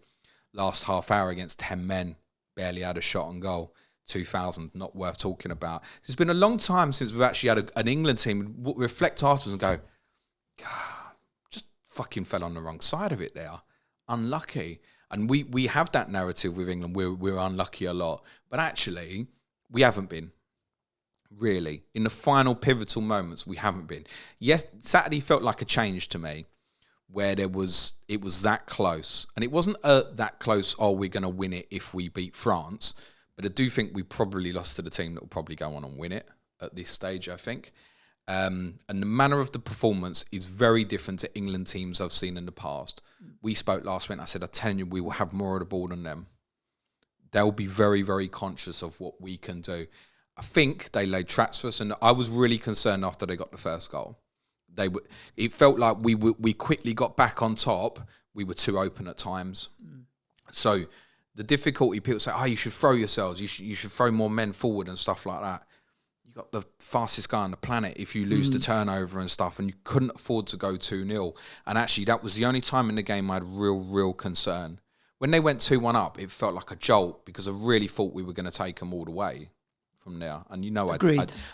S2: last half hour against 10 men, barely had a shot on goal. 2000, not worth talking about. It's been a long time since we've actually had an England team reflect afterwards and go, God, just fucking fell on the wrong side of it there. Unlucky. And we have that narrative with England. We're unlucky a lot. But actually, we haven't been. Really. In the final pivotal moments, we haven't been. Yes, Saturday felt like a change to me, where it was that close. And it wasn't that close, we're going to win it if we beat France. But I do think we probably lost to the team that will probably go on and win it at this stage, I think. And the manner of the performance is very different to England teams I've seen in the past. We spoke last week, I said, I tell you, we will have more of the ball than them. They'll be very, very conscious of what we can do. I think they laid traps for us, and I was really concerned after they got the first goal. It felt like we quickly got back on top. We were too open at times. So the difficulty, people say, you should throw yourselves, you should throw more men forward and stuff like that. You got the fastest guy on the planet if you lose the turnover and stuff, and you couldn't afford to go 2-0. And actually, that was the only time in the game I had real concern. When they went 2-1 up, it felt like a jolt because I really thought we were going to take them all the way from there. And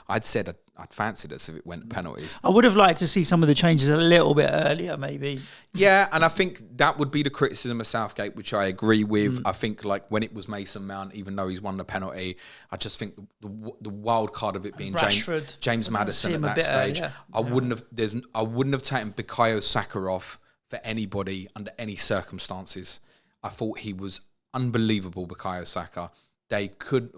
S2: I'd said I'd fancied us if it went to penalties.
S1: I would have liked to see some of the changes a little bit earlier, maybe.
S2: Yeah, and I think that would be the criticism of Southgate, which I agree with. I think like when it was Mason Mount, even though he's won the penalty, I just think the wild card of it being James Maddison at that stage. I wouldn't have taken Bukayo Saka off for anybody under any circumstances. I thought he was unbelievable, Bukayo Saka. They could,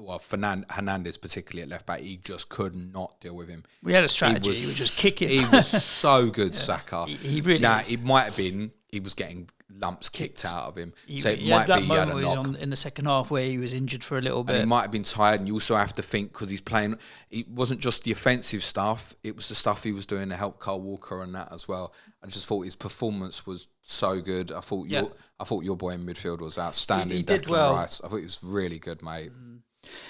S2: Hernandez particularly at left back, he just could not deal with him.
S1: We had a strategy. He was just kicking.
S2: He was so good, Saka.
S1: He really is.
S2: It might have been, he was getting lumps kicked out of him.
S1: So it might be he had a knock. In the second half where he was injured for a little bit.
S2: And he might have been tired, and you also have to think, because he's playing, it wasn't just the offensive stuff, it was the stuff he was doing to help Kyle Walker and that as well. I just thought his performance was so good. I thought your boy in midfield was outstanding.
S1: He did well.
S2: Rice. I thought he was really good, mate.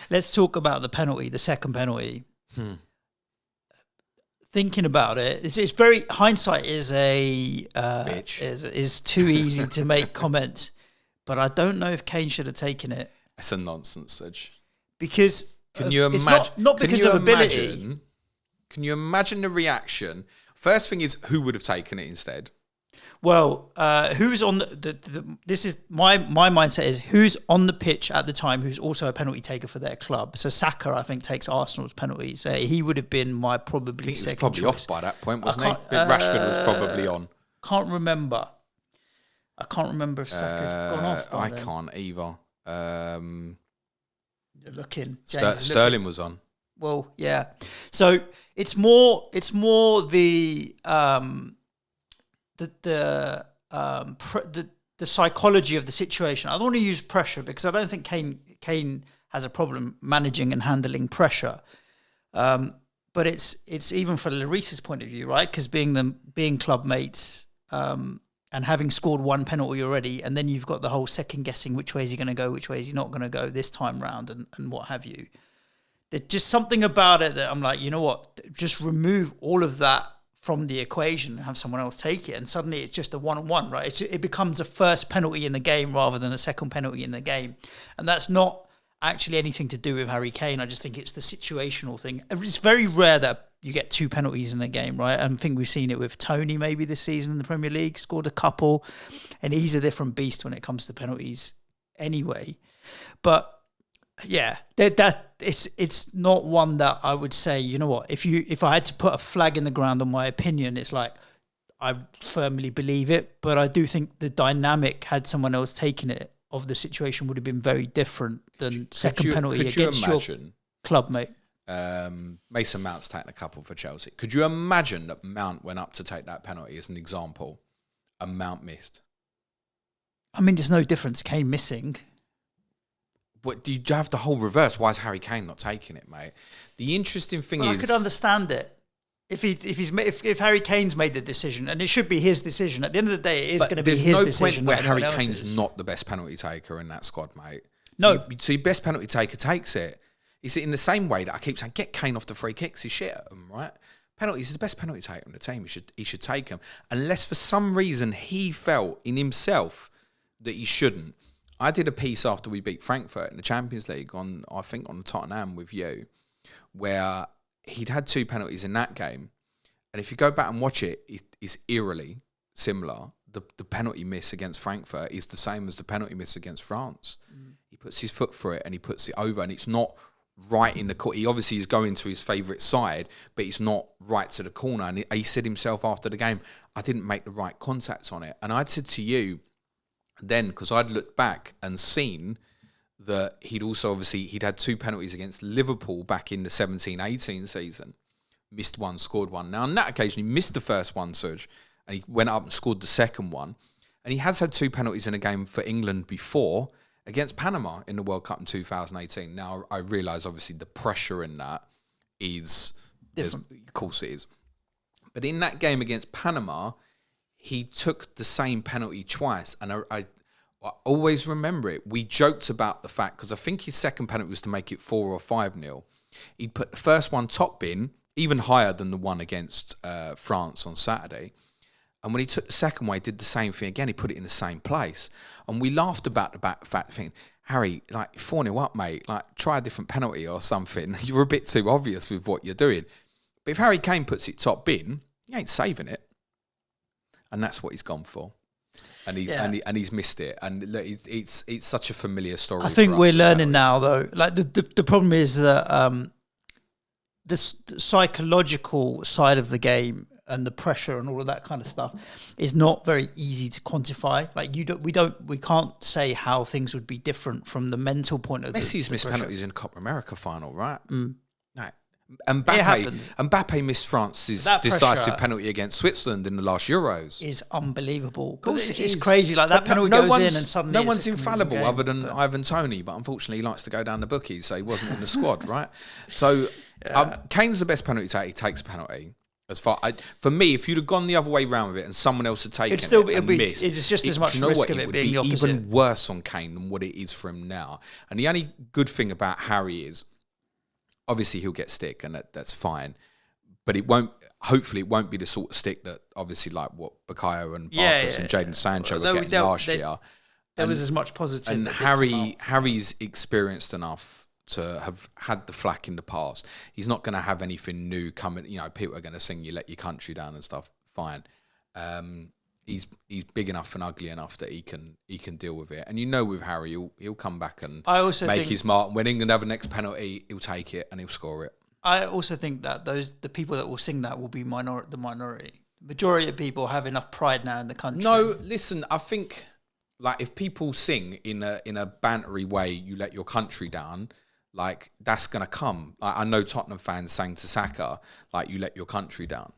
S1: Let's talk about the penalty, the second penalty. Thinking about it, it's very, hindsight is is too easy to make comments, but I don't know if Kane should have taken it.
S2: It's a nonsense, Sedge.
S1: Because
S2: can you
S1: it's not because of ability.
S2: Can you imagine the reaction? First thing is, who would have taken it instead?
S1: Well, who's on this is my mindset is who's on the pitch at the time who's also a penalty taker for their club. So Saka, I think, takes Arsenal's penalties. He would have been my probably second choice.
S2: He was probably off by that point, wasn't he? Rashford was probably on.
S1: Can't remember. I can't remember if Saka's gone off.
S2: I can't either.
S1: You're looking.
S2: Sterling was on.
S1: Well, yeah. So it's more the psychology of the situation. I don't want to use pressure because I don't think Kane has a problem managing and handling pressure. But it's even for Lloris's point of view, right? Because being club mates and having scored one penalty already, and then you've got the whole second guessing which way is he going to go, which way is he not going to go this time round, and what have you. There's just something about it that I'm like, you know what? Just remove all of that from the equation and have someone else take it, and suddenly it's just a one-on-one, right? It becomes a first penalty in the game rather than a second penalty in the game, and that's not actually anything to do with Harry Kane. I just think it's the situational thing. It's very rare that you get two penalties in a game, right? I think we've seen it with Tony maybe this season in the Premier League, scored a couple, and he's a different beast when it comes to penalties anyway. But yeah, that it's not one that I would say, you know what, if I had to put a flag in the ground on my opinion, it's like I firmly believe it, but I do think the dynamic had someone else taken it of the situation would have been very different than second penalty against your club mate.
S2: Mason Mount's taken a couple for Chelsea. Could you imagine that Mount went up to take that penalty as an example and Mount missed?
S1: I mean, there's no difference. Kane missing.
S2: But do you have the whole reverse? Why is Harry Kane not taking it, mate? The interesting thing is,
S1: I could understand it if Harry Kane's made the decision, and it should be his decision. At the end of the day, it is going to be his decision.
S2: There's no point where Harry Kane's not the best penalty taker in that squad, mate.
S1: No,
S2: so your best penalty taker takes it. Is it in the same way that I keep saying, get Kane off the free kicks? He's shit at them, right? Penalties is the best penalty taker in the team. He should take them, unless for some reason he felt in himself that he shouldn't. I did a piece after we beat Frankfurt in the Champions League on Tottenham with you, where he'd had two penalties in that game. And if you go back and watch it, it's eerily similar. The penalty miss against Frankfurt is the same as the penalty miss against France. He puts his foot through it and he puts it over, and it's not right in the corner. He obviously is going to his favourite side, but it's not right to the corner. And he said himself after the game, I didn't make the right contacts on it. And I'd said to you then, because I'd looked back and seen that he'd had two penalties against Liverpool back in the 17-18 season. Missed one, scored one. Now, on that occasion, he missed the first one, Serge, and he went up and scored the second one. And he has had two penalties in a game for England before against Panama in the World Cup in 2018. Now, I realise, obviously, the pressure in that is different. Of course it is. But in that game against Panama, he took the same penalty twice. And I always remember it. We joked about the fact, because I think his second penalty was to make it 4 or 5-0. He'd put the first one top bin, even higher than the one against France on Saturday. And when he took the second one, he did the same thing again. He put it in the same place. And we laughed about the fact, thinking, Harry, like, 4-0 up, mate. Like, try a different penalty or something. You're a bit too obvious with what you're doing. But if Harry Kane puts it top bin, he ain't saving it. And that's what he's gone for. And he's missed it. And look, it's such a familiar story.
S1: I think we're learning now, though. Like, the problem is that the psychological side of the game and the pressure and all of that kind of stuff is not very easy to quantify. Like, we can't say how things would be different from the mental point of view.
S2: Messi's missed penalties in the Copa America final, right? No. Mbappe missed France's decisive penalty against Switzerland in the last Euros.
S1: Is unbelievable. Of course, it's crazy. Like, that penalty goes in and suddenly
S2: no one's infallible other than Ivan Toney, but unfortunately he likes to go down the bookies, so he wasn't in the squad, right? So Kane's the best penalty taker. He takes a penalty. For me, if you'd have gone the other way round with it and someone else had taken missed,
S1: it's just as much risk of it being the opposite.
S2: Even worse on Kane than what it is for him now. And the only good thing about Harry is, obviously he'll get stick, and that's fine. But hopefully it won't be the sort of stick that, obviously, like what Bukayo and Barkas and Jadon Sancho were getting last year.
S1: There was as much positive.
S2: And Harry's experienced enough to have had the flack in the past. He's not going to have anything new coming. You know, people are going to sing "You Let Your Country Down" and stuff. Fine. He's big enough and ugly enough that he can deal with it. And you know, with Harry, he'll come back and make his mark. When England have a next penalty, he'll take it and he'll score it.
S1: I also think that the people that will sing that will be the minority. The majority of people have enough pride now in the country.
S2: No, listen, I think like if people sing in a bantery way, "You let your country down," like that's gonna come. I know Tottenham fans sang to Saka like "You let your country down,"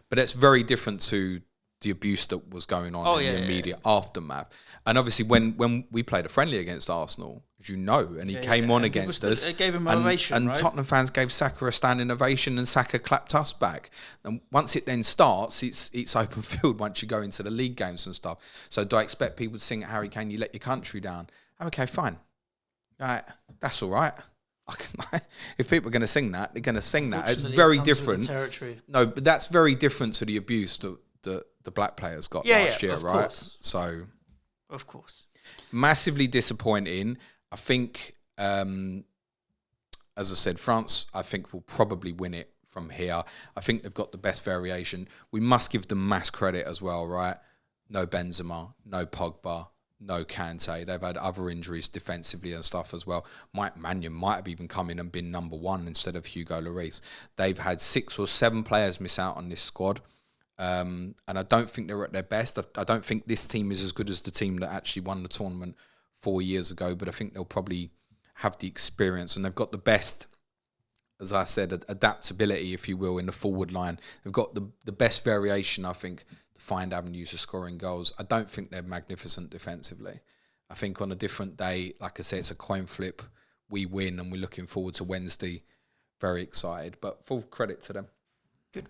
S2: but it's very different to the abuse that was going on in the immediate aftermath. And obviously when we played a friendly against Arsenal, as you know, and he came on against us,
S1: it gave him an ovation,
S2: and
S1: right?
S2: Tottenham fans gave Saka a standing ovation, and Saka clapped us back. And once it then starts, it's open field once you go into the league games and stuff. So do I expect people to sing at Harry Kane, "You let your country down"? Okay, fine. Right, that's all right. If people are going to sing that, they're going to sing that. It's very different. No, but that's very different to the abuse that the black players got last year, right?
S1: Course.
S2: So,
S1: of course,
S2: massively disappointing. I think, as I said, France, I think will probably win it from here. I think they've got the best variation. We must give them mass credit as well, right? No Benzema, no Pogba, no Kante. They've had other injuries defensively and stuff as well. Mike Mannion might have even come in and been number one instead of Hugo Lloris. They've had 6 or 7 players miss out on this squad. And I don't think they're at their best. I don't think this team is as good as the team that actually won the tournament 4 years ago, but I think they'll probably have the experience, and they've got the best, as I said, adaptability, if you will, in the forward line. They've got the best variation, I think, to find avenues of scoring goals. I don't think they're magnificent defensively. I think on a different day, like I said, it's a coin flip. We win, and we're looking forward to Wednesday. Very excited, but full credit to them.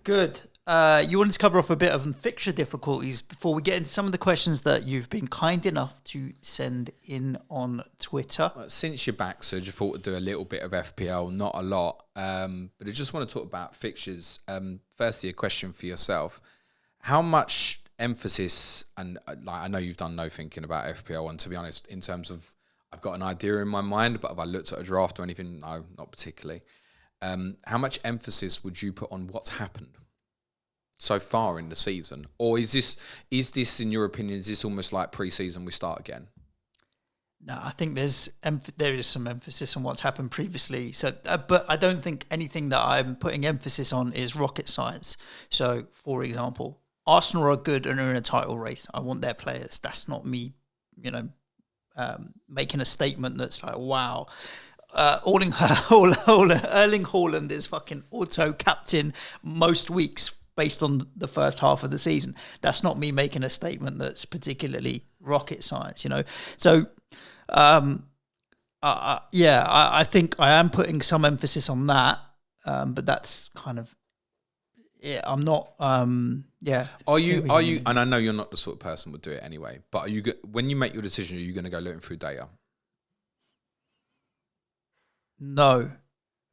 S1: Good. You wanted to cover off a bit of fixture difficulties before we get into some of the questions that you've been kind enough to send in on Twitter.
S2: Well, since you're back, Serge, I thought to do a little bit of FPL, not a lot, but I just want to talk about fixtures. Firstly, a question for yourself. How much emphasis, and I know you've done no thinking about FPL, and to be honest, in terms of, I've got an idea in my mind, but have I looked at a draft or anything? No, not particularly. How much emphasis would you put on what's happened so far in the season? Or is this, in your opinion, is this almost like pre-season, we start again?
S1: No, I think there is some emphasis on what's happened previously. So, but I don't think anything that I'm putting emphasis on is rocket science. So, for example, Arsenal are good and are in a title race. I want their players. That's not me, making a statement that's like, wow. Erling Haaland is fucking auto captain most weeks based on the first half of the season. That's not me making a statement that's particularly rocket science, So, I think I am putting some emphasis on that, but that's kind of, I'm not,
S2: Are you? And I know you're not the sort of person who would do it anyway. But are you? When you make your decision, are you going to go looking through data?
S1: No,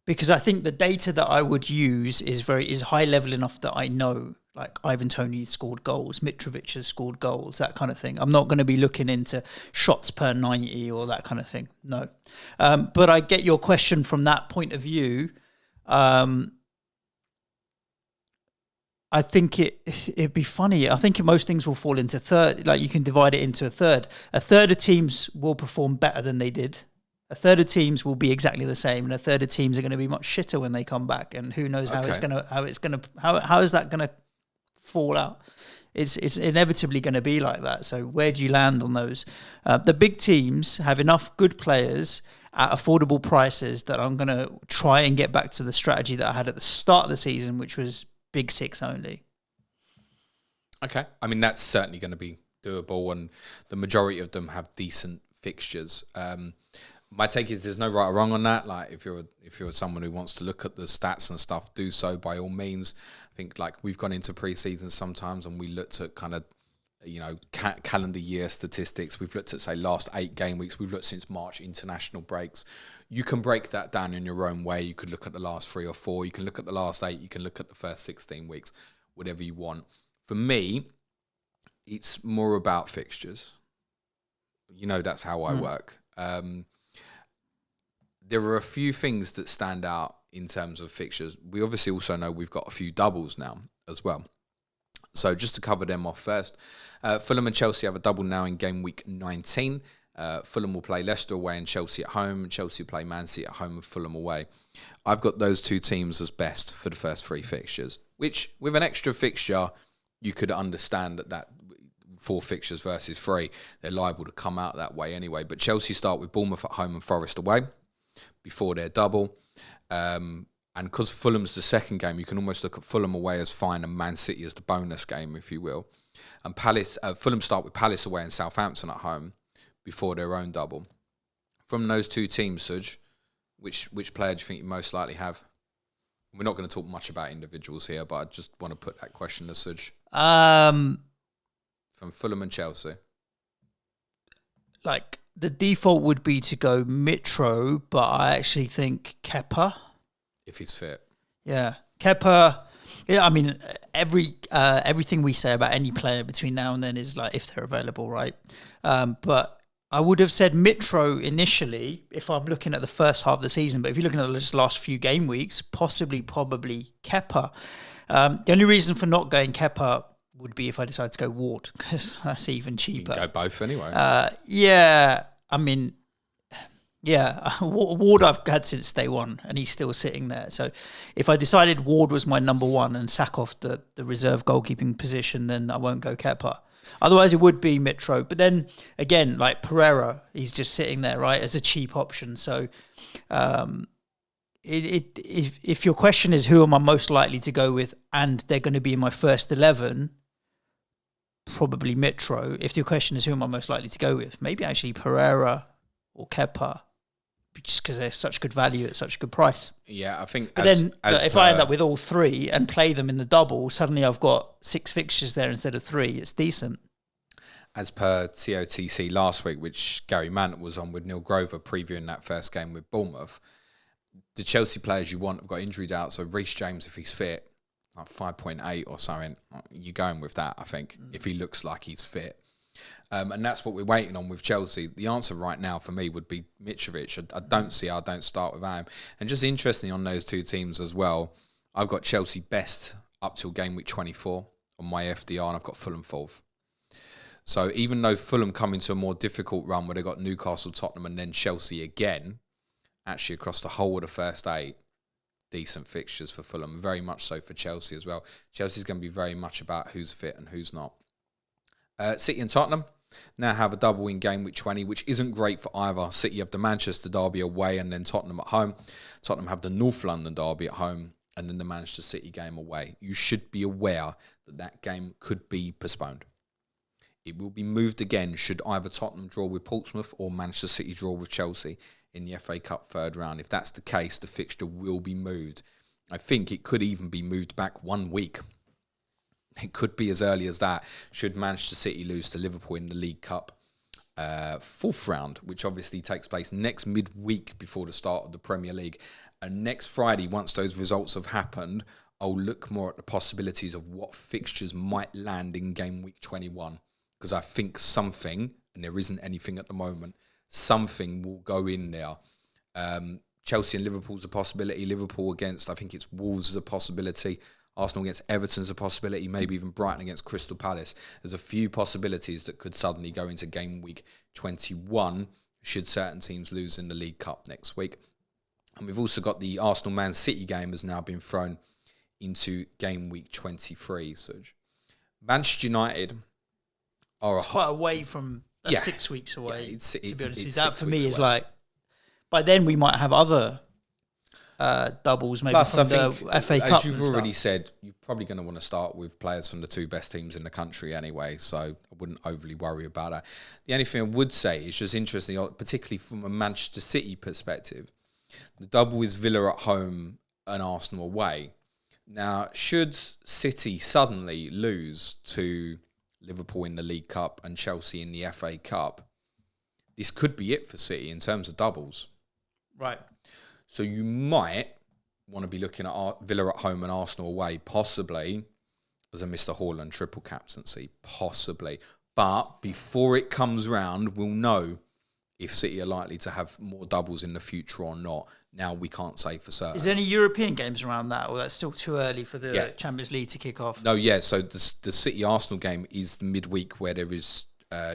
S1: because I think the data that I would use is high level enough that I know, like Ivan Toney scored goals, Mitrovic has scored goals, that kind of thing. I'm not going to be looking into shots per 90 or that kind of thing. No, but I get your question from that point of view. I think it'd be funny. I think most things will fall into third. Like you can divide it into a third. A third of teams will perform better than they did. A third of teams will be exactly the same, and a third of teams are going to be much shitter when they come back. And who knows how is that going to fall out? It's inevitably going to be like that. So where do you land on those? The big teams have enough good players at affordable prices that I'm going to try and get back to the strategy that I had at the start of the season, which was Big Six only.
S2: Okay, I mean that's certainly going to be doable, and the majority of them have decent fixtures. My take is there's no right or wrong on that. Like if you're someone who wants to look at the stats and stuff, do so by all means. I think like we've gone into pre-season sometimes and we looked at kind of, calendar year statistics. We've looked at, say, last 8 game weeks. We've looked since March international breaks. You can break that down in your own way. You could look at the last 3 or 4. You can look at the last 8. You can look at the first 16 weeks, whatever you want. For me, it's more about fixtures. That's how I work. there are a few things that stand out in terms of fixtures. We obviously also know we've got a few doubles now as well. So just to cover them off first, Fulham and Chelsea have a double now in game week 19. Fulham will play Leicester away and Chelsea at home. Chelsea will play Man City at home and Fulham away. I've got those two teams as best for the first three fixtures, which with an extra fixture, you could understand that 4 fixtures versus 3, they're liable to come out that way anyway. But Chelsea start with Bournemouth at home and Forest away before their double. And because Fulham's the second game, you can almost look at Fulham away as fine and Man City as the bonus game, if you will. And Fulham start with Palace away and Southampton at home before their own double. From those two teams, Suj, which player do you think you most likely have? We're not going to talk much about individuals here, but I just want to put that question to Suj. From Fulham and Chelsea.
S1: Like, the default would be to go Mitro, but I actually think Kepa.
S2: If he's fit.
S1: Yeah. Kepa, yeah, I mean, everything we say about any player between now and then is like if they're available, right? But I would have said Mitro initially if I'm looking at the first half of the season. But if you're looking at the last few game weeks, probably Kepa. The only reason for not going Kepa would be if I decide to go Ward, because that's even cheaper.
S2: You can go both anyway.
S1: Yeah, I mean... Yeah, Ward I've had since day one, and he's still sitting there. So if I decided Ward was my number one and sack off the reserve goalkeeping position, then I won't go Kepa. Otherwise, it would be Mitro. But then, again, like Pereira, he's just sitting there, right, as a cheap option. So if your question is who am I most likely to go with and they're going to be in my first 11, probably Mitro. If your question is who am I most likely to go with, maybe actually Pereira or Kepa, just because they're such good value at such a good price.
S2: Yeah, I think.
S1: But if I end up with all 3 and play them in the double, suddenly I've got 6 fixtures there instead of 3. It's decent.
S2: As per TOTC last week, which Gary Mant was on with Neil Grover previewing that first game with Bournemouth, the Chelsea players you want have got injury doubts. So Reece James, if he's fit, like 5.8 or something, you're going with that, I think, if he looks like he's fit. And that's what we're waiting on with Chelsea. The answer right now for me would be Mitrovic. I don't start without him. And just interesting on those two teams as well, I've got Chelsea best up till game week 24 on my FDR, and I've got Fulham 4th. So even though Fulham come into a more difficult run where they've got Newcastle, Tottenham, and then Chelsea again, actually across the whole of the first 8, decent fixtures for Fulham, very much so for Chelsea as well. Chelsea's going to be very much about who's fit and who's not. City and Tottenham now have a double in game week 20, which isn't great for either. City have the Manchester derby away and then Tottenham at home. Tottenham have the North London derby at home and then the Manchester City game away. You should be aware that game could be postponed. It will be moved again should either Tottenham draw with Portsmouth or Manchester City draw with Chelsea in the FA Cup third round. If that's the case, the fixture will be moved. I think it could even be moved back 1 week. It could be as early as that should Manchester City lose to Liverpool in the League Cup 4th round, which obviously takes place next midweek before the start of the Premier League. And next Friday, once those results have happened, I'll look more at the possibilities of what fixtures might land in game week 21. Because I think something, and there isn't anything at the moment, something will go in there. Chelsea and Liverpool's a possibility. Liverpool against, I think it's Wolves is a possibility. Arsenal against Everton's a possibility, maybe even Brighton against Crystal Palace. There's a few possibilities that could suddenly go into game week 21 should certain teams lose in the League Cup next week. And we've also got the Arsenal-Man City game has now been thrown into game week 23. So Manchester United are...
S1: It's quite away from... 6 weeks away,
S2: to be honest.
S1: That for me is like... By then we might have other... doubles maybe. Plus, from the FA Cup.
S2: As you've already said, you're probably going to want to start with players from the 2 best teams in the country anyway, so I wouldn't overly worry about that. The only thing I would say is just interesting, particularly from a Manchester City perspective, the double is Villa at home and Arsenal away. Now, should City suddenly lose to Liverpool in the League Cup and Chelsea in the FA Cup, this could be it for City in terms of doubles.
S1: Right.
S2: So you might want to be looking at Villa at home and Arsenal away, possibly as a Mr. Haaland triple captaincy, possibly. But before it comes round, we'll know if City are likely to have more doubles in the future or not. Now we can't say for certain.
S1: Is there any European games around that, or that's still too early for the Champions League to kick off?
S2: No, yeah. So the City Arsenal game is the midweek where there is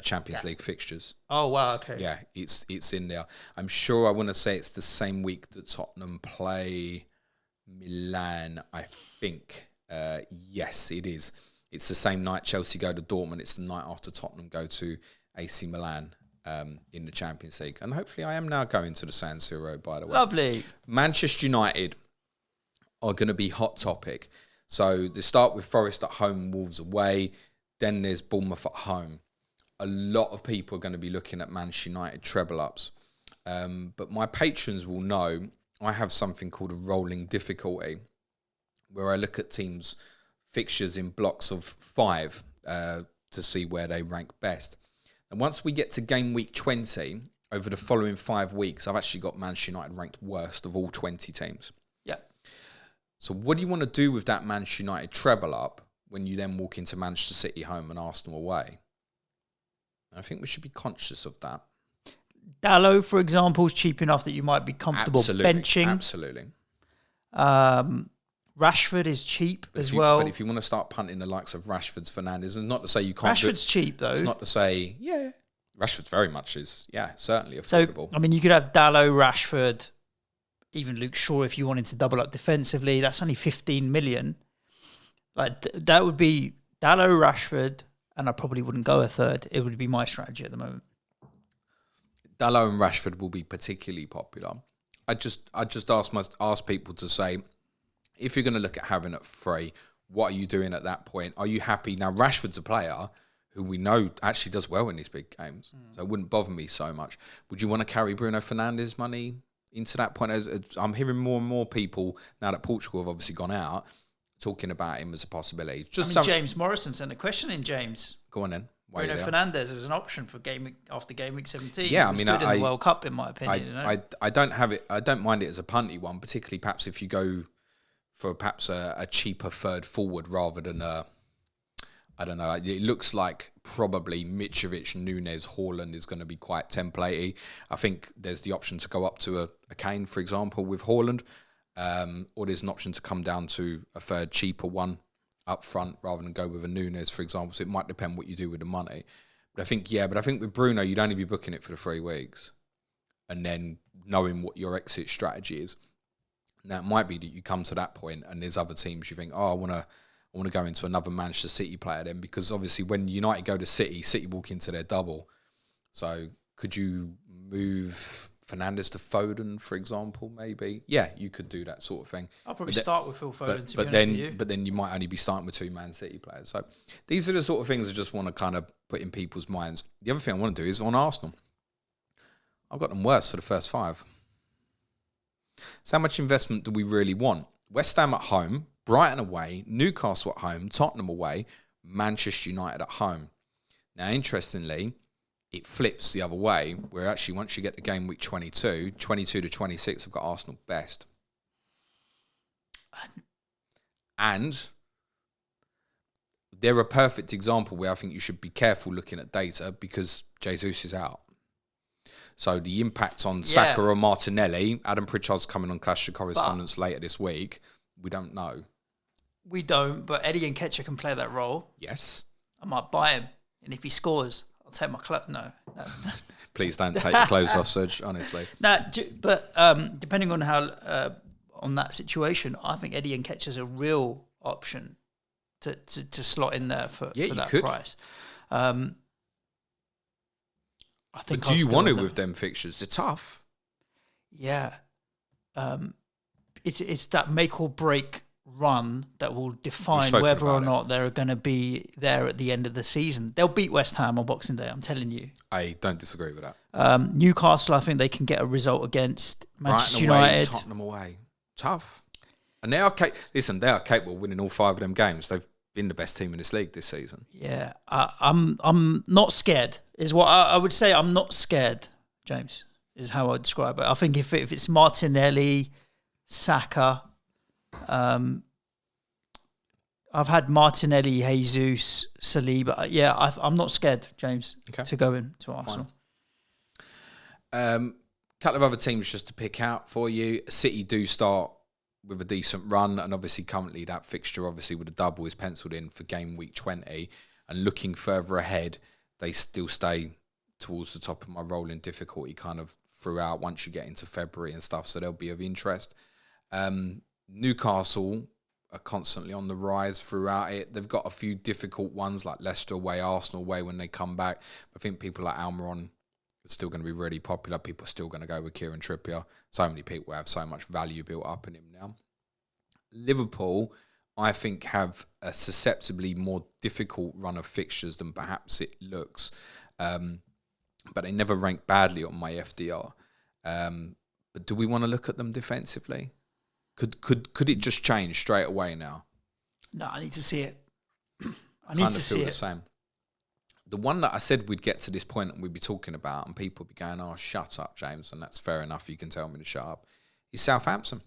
S2: Champions League fixtures.
S1: Oh wow, okay.
S2: Yeah, it's in there. I'm sure I want to say it's the same week that Tottenham play Milan. I think. Yes, it is. It's the same night Chelsea go to Dortmund. It's the night after Tottenham go to AC Milan. In the Champions League. And hopefully I am now going to the San Siro, by the way.
S1: Lovely.
S2: Manchester United are going to be hot topic. So they start with Forest at home, Wolves away. Then there's Bournemouth at home. A lot of people are going to be looking at Manchester United treble ups. But my patrons will know I have something called a rolling difficulty, where I look at teams' fixtures in blocks of 5 to see where they rank best. And once we get to game week 20, over the following 5 weeks, I've actually got Manchester United ranked worst of all 20 teams.
S1: Yeah.
S2: So what do you want to do with that Manchester United treble up when you then walk into Manchester City home and Arsenal away? I think we should be conscious of that.
S1: Dalot, for example, is cheap enough that you might be comfortable benching.
S2: Absolutely.
S1: Rashford is cheap as well.
S2: But if you want to start punting the likes of Rashford's, Fernandes, and not to say you can't
S1: Rashford's cheap, though.
S2: It's not to say, Rashford's very much is, certainly affordable.
S1: So, I mean, you could have Dalot, Rashford, even Luke Shaw if you wanted to double up defensively. That's only 15 million. Like, that would be Dalot, Rashford, and I probably wouldn't go a third. It would be my strategy at the moment.
S2: Dalot and Rashford will be particularly popular. I just ask people to say, if you're going to look at having it free, what are you doing at that point? Are you happy? Now, Rashford's a player who we know actually does well in these big games, so it wouldn't bother me so much. Would you want to carry Bruno Fernandes money into that point? As I'm hearing more and more people, now that Portugal have obviously gone out, talking about him as a possibility.
S1: James Morrison sent a question in, James.
S2: Go on then.
S1: Bruno Fernandes is an option for after game week 17.
S2: Yeah,
S1: good in the World Cup, in my opinion.
S2: I don't have it. I don't mind it as a punty one, particularly perhaps if you go for perhaps a cheaper third forward rather than I don't know. It looks like probably Mitrovic, Nunes, Haaland is going to be quite templatey. I think there's the option to go up to a Kane, for example, with Haaland, or there's an option to come down to a third cheaper one up front rather than go with a Nunes, for example. So it might depend what you do with the money. But I think with Bruno, you'd only be booking it for the 3 weeks and then knowing what your exit strategy is. Now, it might be that you come to that point and there's other teams you think, I want to go into another Manchester City player then, because obviously when United go to City walk into their double. So could you move Fernandes to Foden, for example, maybe? Yeah, you could do that sort of thing.
S1: I'll probably start with Phil Foden, to be honest with you.
S2: But then you might only be starting with 2 Man City players. So these are the sort of things I just want to kind of put in people's minds. The other thing I want to do is on Arsenal. I've got them worse for the first 5. So how much investment do we really want? West Ham at home, Brighton away, Newcastle at home, Tottenham away, Manchester United at home. Now, interestingly, it flips the other way, where actually once you get to game week 22 to 26, I've got Arsenal best. And they're a perfect example where I think you should be careful looking at data because Jesus is out. So the impact on Saka or Martinelli, Adam Pritchard's coming on Clash of Correspondents later this week. We don't know.
S1: We don't, but Eddie Nketiah can play that role.
S2: Yes.
S1: I might buy him. And if he scores, I'll take my club. No.
S2: Please don't take your clothes off, Serge, honestly.
S1: No, but depending on how on that situation, I think Eddie Nketiah is a real option to slot in there for that price. I think.
S2: But do you want to with them fixtures? They're tough.
S1: Yeah, it's that make or break run that will define whether or not they're going to be there at the end of the season. They'll beat West Ham on Boxing Day, I'm telling you.
S2: I don't disagree with that.
S1: Newcastle, I think they can get a result against Manchester United.
S2: Tottenham away. Tough. And they are capable of winning all 5 of them games. They've been the best team in this league this season.
S1: Yeah, I'm not scared, is what I would say. I'm not scared, James, is how I would describe it. I think if it's Martinelli, Saka, I've had Martinelli, Jesus, Saliba. Yeah, I'm not scared, James, to go into Arsenal.
S2: Couple of other teams just to pick out for you. City do start with a decent run, and obviously currently that fixture, obviously with a double, is penciled in for game week 20. And looking further ahead, they still stay towards the top of my rolling difficulty kind of throughout once you get into February and stuff, so they'll be of interest. Newcastle are constantly on the rise throughout it. They've got a few difficult ones like Leicester away, Arsenal away when they come back. I think people like Almiron are still going to be really popular. People are still going to go with Kieran Trippier. So many people have so much value built up in him now. Liverpool, I think, have a susceptibly more difficult run of fixtures than perhaps it looks. But they never rank badly on my FDR. But do we want to look at them defensively? Could it just change straight away now?
S1: No, I need to see it. I need to see it. The
S2: same. The one that I said we'd get to this point and we'd be talking about, and people would be going, "Oh, shut up, James," and that's fair enough. You can tell me to shut up. Is Southampton.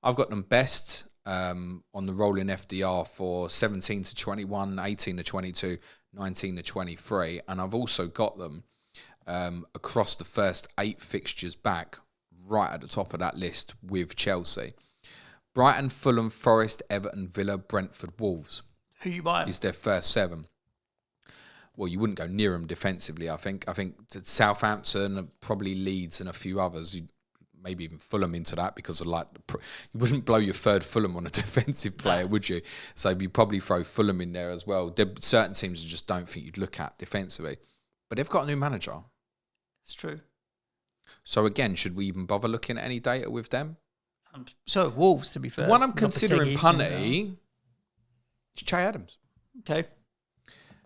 S2: I've got them best on the rolling FDR for 17 to 21, 18 to 22, 19 to 23, and I've also got them across the first 8 fixtures back, right at the top of that list with Chelsea. Brighton, Fulham, Forest, Everton, Villa, Brentford, Wolves.
S1: Who you buying?
S2: Is their first 7. Well, you wouldn't go near them defensively, I think. I think Southampton, probably Leeds and a few others. Maybe even Fulham into that because of you wouldn't blow your third Fulham on a defensive player, would you? So you'd probably throw Fulham in there as well. There are certain teams you just don't think you'd look at defensively. But they've got a new manager.
S1: It's true.
S2: So again, should we even bother looking at any data with them?
S1: So Wolves, to be fair.
S2: One I'm considering punny is Che Adams.
S1: Okay.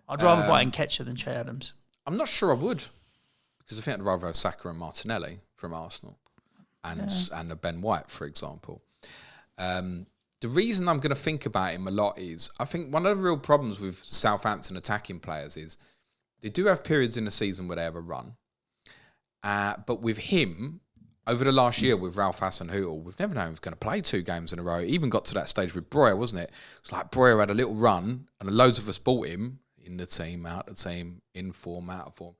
S1: I'd rather buy Nketiah than Che Adams. I'm
S2: not sure I would. Because I think I'd rather have Saka and Martinelli from Arsenal. And a Ben White, for example. The reason I'm going to think about him a lot is I think one of the real problems with Southampton attacking players is they do have periods in the season where they have a run. But with him, over the last year with Ralph Hasenhüttl, we've never known he was going to play 2 games in a row. It even got to that stage with Breuer, wasn't it? It was like Breuer had a little run and loads of us bought him in the team, out of the team, in form, out of form.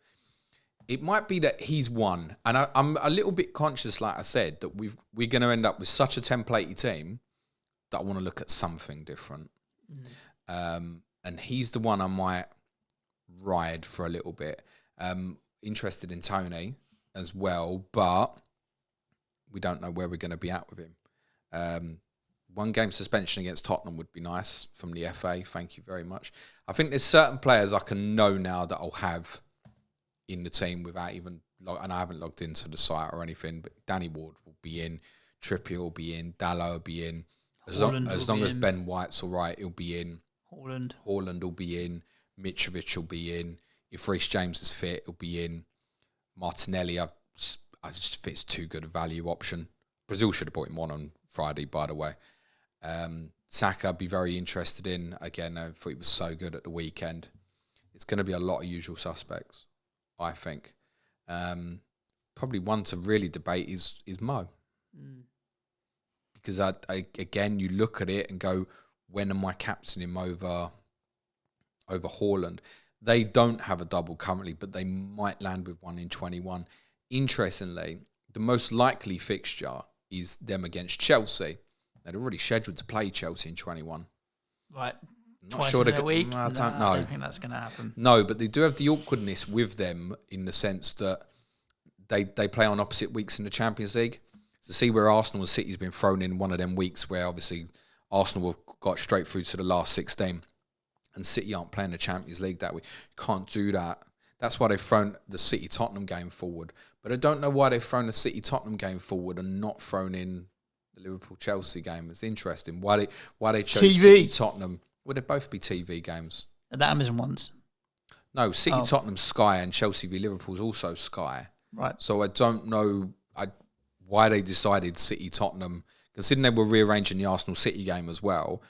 S2: It might be that he's one. And I'm a little bit conscious, like I said, that we're going to end up with such a templatey team that I want to look at something different. And he's the one I might ride for a little bit. Interested in Tony as well, but we don't know where we're going to be at with him. 1 game suspension against Tottenham would be nice from the FA. Thank you very much. I think there's certain players I can know now that I'll have in the team without even, and I haven't logged into the site or anything, but Danny Ward will be in, Trippier will be in, Dalot will be in. As long as Ben White's all right, he'll be in. Haaland will be in. Mitrovic will be in. If Reece James is fit, he'll be in. Martinelli, I just think it's too good a value option. Brazil should have bought him on Friday, by the way. Saka, I'd be very interested in. Again, I thought he was so good at the weekend. It's going to be a lot of usual suspects, I think. Probably one to really debate is Mo. Because, again, you look at it and go, when am I captaining him over Haaland? They don't have a double currently, but they might land with one in 21. Interestingly, the most likely fixture is them against Chelsea. They're already scheduled to play Chelsea in 21.
S1: Right.
S2: Not sure in a week?
S1: I don't know. I don't think that's going to happen.
S2: No, but they do have the awkwardness with them in the sense that they play on opposite weeks in the Champions League. To see where Arsenal and City's been thrown in one of them weeks where obviously Arsenal have got straight through to the last 16 and City aren't playing the Champions League that week. Can't do that. That's why they've thrown the City-Tottenham game forward. But I don't know why they've thrown the City-Tottenham game forward and not thrown in the Liverpool-Chelsea game. It's interesting. Why they chose City-Tottenham. Would they both be TV games?
S1: The Amazon ones?
S2: No, City-Tottenham's Sky and Chelsea v Liverpool's also Sky.
S1: Right.
S2: So I don't know why they decided City-Tottenham, considering they were rearranging the Arsenal-City game as well,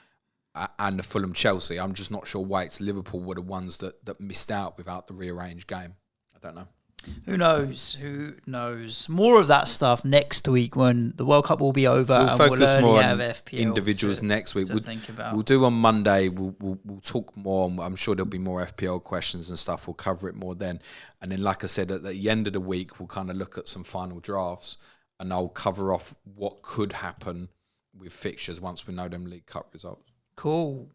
S2: and the Fulham-Chelsea. I'm just not sure why it's Liverpool were the ones that missed out without the rearranged game. I don't know.
S1: Who knows? Who knows? More of that stuff next week when the World Cup will be over.
S2: We'll focus
S1: only
S2: more
S1: have
S2: on
S1: FPL
S2: individuals next week.
S1: to think about.
S2: We'll do on Monday. We'll talk more. I'm sure there'll be more FPL questions and stuff. We'll cover it more then. And then, like I said, at the end of the week, we'll kind of look at some final drafts, and I'll cover off what could happen with fixtures once we know them League Cup results.
S1: Cool.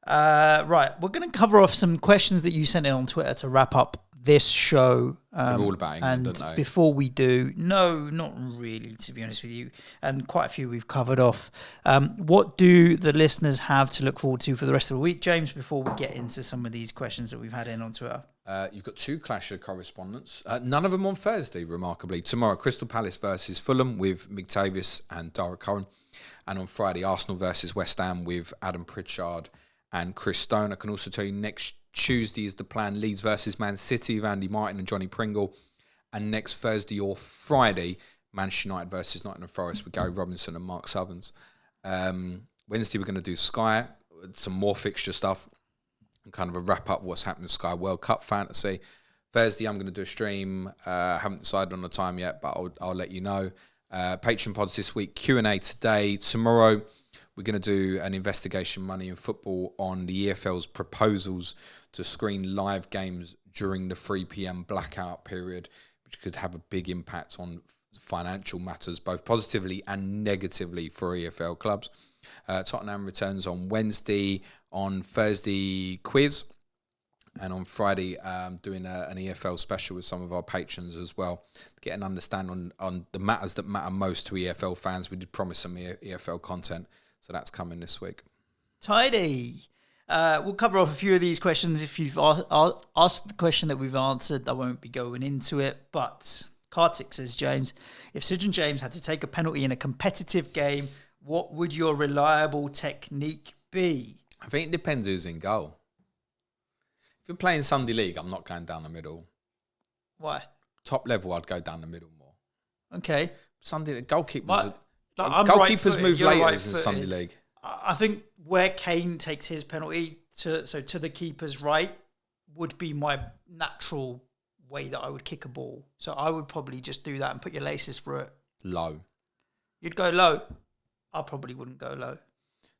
S1: Right, we're going to cover off some questions that you sent in on Twitter to wrap up this show.
S2: They're all about England,
S1: and
S2: aren't they?
S1: before we do, no, not really, to be honest with you, and quite a few we've covered off. What do the listeners have to look forward to for the rest of the week, James, before we get into some of these questions that we've had in on Twitter?
S2: You've got 2 Clash of Correspondents. None of them on Thursday, remarkably. Tomorrow, Crystal Palace versus Fulham with McTavish and Dara Curran. And on Friday, Arsenal versus West Ham with Adam Pritchard and Chris Stone. I can also tell you next Tuesday is the plan. Leeds versus Man City with Andy Martin and Johnny Pringle. And next Thursday or Friday, Manchester United versus Nottingham Forest with Gary Robinson and Mark Southerns. Wednesday, we're going to do Sky, some more fixture stuff, and kind of a wrap up what's happening with Sky World Cup Fantasy. Thursday, I'm going to do a stream. Haven't decided on the time yet, but I'll let you know. Patreon pods this week, Q&A today. Tomorrow, we're going to do an investigation Money in Football on the EFL's proposals to screen live games during the 3 p.m. blackout period, which could have a big impact on financial matters, both positively and negatively for EFL clubs. Tottenham returns on Wednesday. On Thursday, quiz. And on Friday, doing an EFL special with some of our patrons as well to get an understanding on the matters that matter most to EFL fans. We did promise some EFL content, so that's coming this week.
S1: Tidy. We'll cover off a few of these questions. If you've asked the question that we've answered, I won't be going into it. But Kartik says, James, if Sid and James had to take a penalty in a competitive game, what would your reliable technique be?
S2: I think it depends who's in goal. If you're playing Sunday League, I'm not going down the middle.
S1: Why?
S2: Top level, I'd go down the middle more.
S1: Okay.
S2: Sunday goalkeepers.
S1: Goalkeepers
S2: move later in Sunday League.
S1: I think where Kane takes his penalty to the keeper's right would be my natural way that I would kick a ball. So I would probably just do that and put your laces through it.
S2: Low.
S1: You'd go low. I probably wouldn't go low.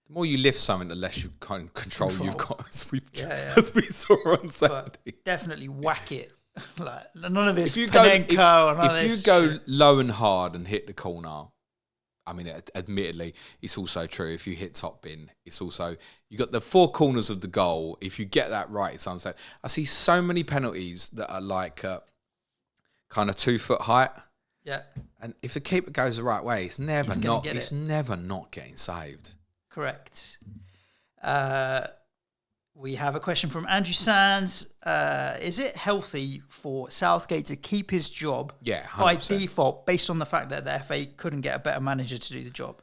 S2: The more you lift something, the less you kind of control you've got, as we saw on Saturday.
S1: But definitely whack it. Like none of this.
S2: If you go low and hard and hit the corner, I mean, admittedly, it's also true. If you hit top bin, it's also you got the 4 corners of the goal. If you get that right, it's unsafe. I see so many penalties that are like kind of 2 foot height.
S1: Yeah.
S2: And if the keeper goes the right way, it's never not getting saved.
S1: Correct. We have a question from Andrew Sands. Is it healthy for Southgate to keep his job
S2: 100%.
S1: by default based on the fact that the FA couldn't get a better manager to do the job?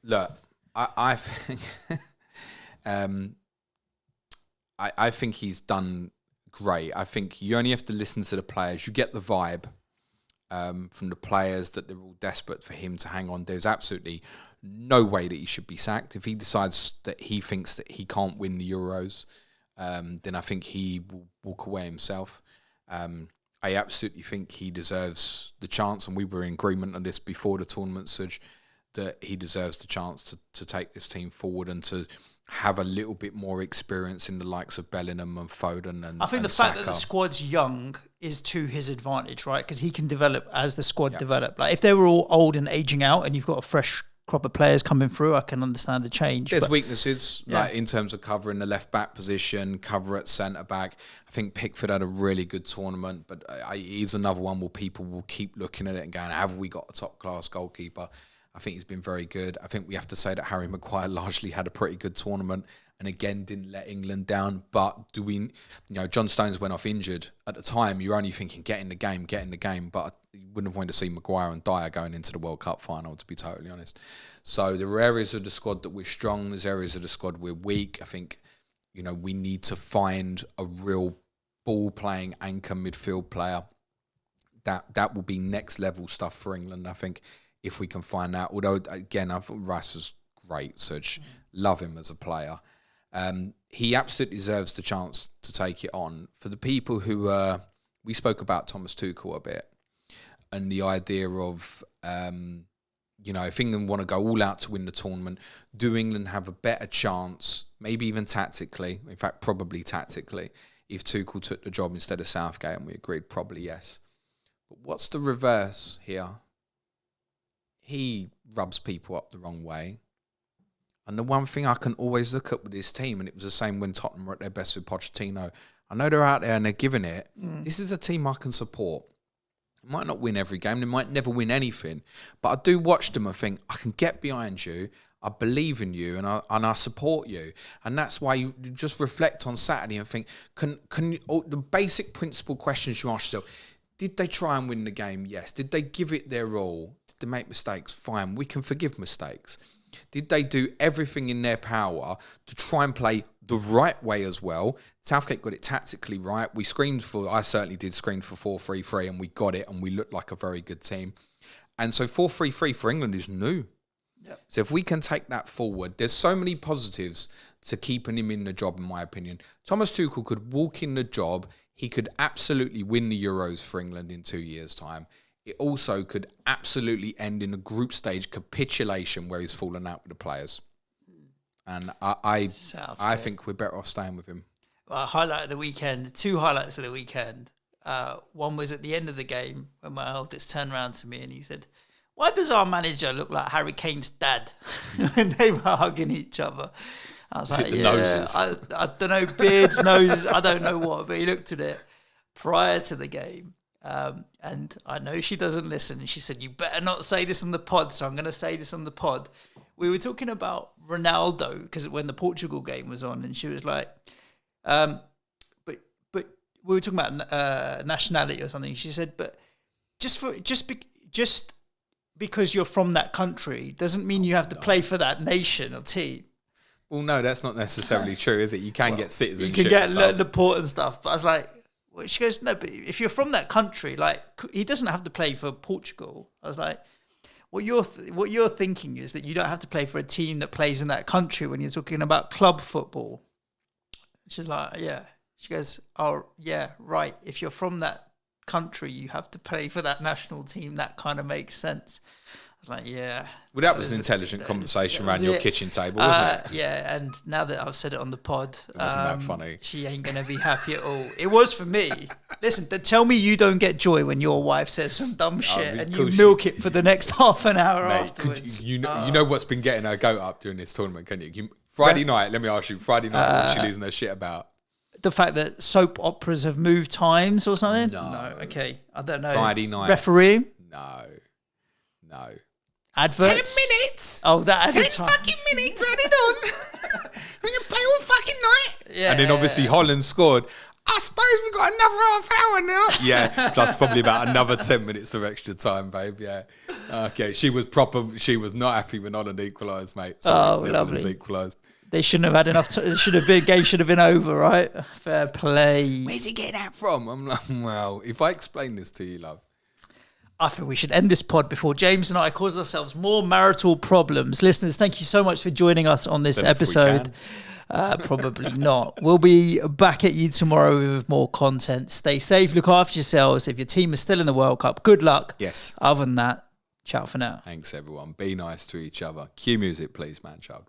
S2: Look, I think I think he's done great. I think you only have to listen to the players. You get the vibe from the players that they're all desperate for him to hang on. There's absolutely no way that he should be sacked. If he decides that he thinks that he can't win the Euros, then I think he will walk away himself. I absolutely think he deserves the chance, and we were in agreement on this before the tournament, Suj, that he deserves the chance to take this team forward and to have a little bit more experience in the likes of Bellingham and Foden and I think
S1: the fact that the squad's young is to his advantage, right? Because he can develop as the squad develop. Like if they were all old and aging out and you've got a fresh crop of players coming through, I can understand the change.
S2: There's weaknesses, like in terms of covering the left back position, cover at centre back. I think Pickford had a really good tournament, but he's another one where people will keep looking at it and going, have we got a top class goalkeeper? I think he's been very good. I think we have to say that Harry Maguire largely had a pretty good tournament and again didn't let England down. But John Stones went off injured. At the time, you're only thinking, get in the game. But you wouldn't have wanted to see Maguire and Dyer going into the World Cup final, to be totally honest. So there are areas of the squad that we're strong. There's areas of the squad we're weak. I think, we need to find a real ball-playing anchor midfield player. That will be next level stuff for England, I think, if we can find that. Although, again, I thought Rice was great, so love him as a player. He absolutely deserves the chance to take it on. For the people who are we spoke about Thomas Tuchel a bit and the idea of, if England want to go all out to win the tournament, do England have a better chance, maybe even tactically, in fact, probably tactically, if Tuchel took the job instead of Southgate? And we agreed probably yes. But what's the reverse here? He rubs people up the wrong way. And the one thing I can always look at with this team, and it was the same when Tottenham were at their best with Pochettino, I know they're out there and they're giving it. This is a team I can support. They might not win every game. They might never win anything. But I do watch them and think, I can get behind you. I believe in you and I support you. And that's why you just reflect on Saturday and think, can you, the basic principle questions you ask yourself, did they try and win the game? Yes. Did they give it their all? Did they make mistakes? Fine. We can forgive mistakes. Did they do everything in their power to try and play the right way as well? Southgate got it tactically right. I certainly did scream for 4-3-3 and we got it and we looked like a very good team. And so 4-3-3 for England is new. Yep. So if we can take that forward, there's so many positives to keeping him in the job, in my opinion. Thomas Tuchel could walk in the job. He could absolutely win the Euros for England in 2 years' time. It also could absolutely end in a group stage capitulation where he's fallen out with the players. And I think we're better off staying with him.
S1: Well, highlight of the weekend, 2 highlights of the weekend. One was at the end of the game when my eldest turned around to me and he said, "Why does our manager look like Harry Kane's dad?" When they were hugging each other. I was like,
S2: noses?
S1: I don't know, beards, noses, I don't know what, but he looked at it prior to the game. And I know she doesn't listen. And she said, "You better not say this on the pod." So I'm going to say this on the pod. We were talking about Ronaldo because when the Portugal game was on, and she was like, but we were talking about nationality or something. She said, "But just because you're from that country doesn't mean you have to play for that nation or team."
S2: Well, no, that's not necessarily true, is it? You can get citizenship.
S1: You can get Laporte and stuff. But I was like, well, she goes, "No, but if you're from that country, like he doesn't have to play for Portugal." I was like, what you're thinking is that you don't have to play for a team that plays in that country when you're talking about club football. She's like, "Yeah." She goes, "Oh, yeah, right. If you're from that country, you have to play for that national team. That kind of makes sense." I was like, "Yeah."
S2: Well, that was an intelligent conversation around your kitchen table, wasn't it?
S1: Yeah, and now that I've said it on the pod,
S2: it wasn't that funny.
S1: She ain't going to be happy at all. It was for me. Listen, tell me you don't get joy when your wife says some dumb shit and you milk it for the next half an hour afterwards.
S2: You know what's been getting her goat up during this tournament, can you? Friday night, let me ask you, what was she losing her shit about?
S1: The fact that soap operas have moved times or something? No. Okay, I don't know.
S2: Friday night.
S1: Refereeing?
S2: No.
S1: Adverts?
S2: 10 minutes.
S1: Oh, that added
S2: 10 fucking minutes added on. We can play all fucking night.
S1: Yeah.
S2: And then obviously Holland scored. I suppose we got another half hour now. Yeah, plus probably about another 10 minutes of extra time, babe. Yeah. Okay, she was not happy when Holland equalised, mate. Sorry,
S1: lovely.
S2: Equalised.
S1: They shouldn't have had enough. Game should have been over, right? Fair play.
S2: Where's he getting that from? I'm like, well, if I explain this to you, love.
S1: I think we should end this pod before James and I cause ourselves more marital problems. Listeners, thank you so much for joining us on this episode. Probably not. We'll be back at you tomorrow with more content. Stay safe, look after yourselves. If your team is still in the World Cup, good luck.
S2: Yes.
S1: Other than that, ciao for now.
S2: Thanks, everyone. Be nice to each other. Cue music, please, man, child.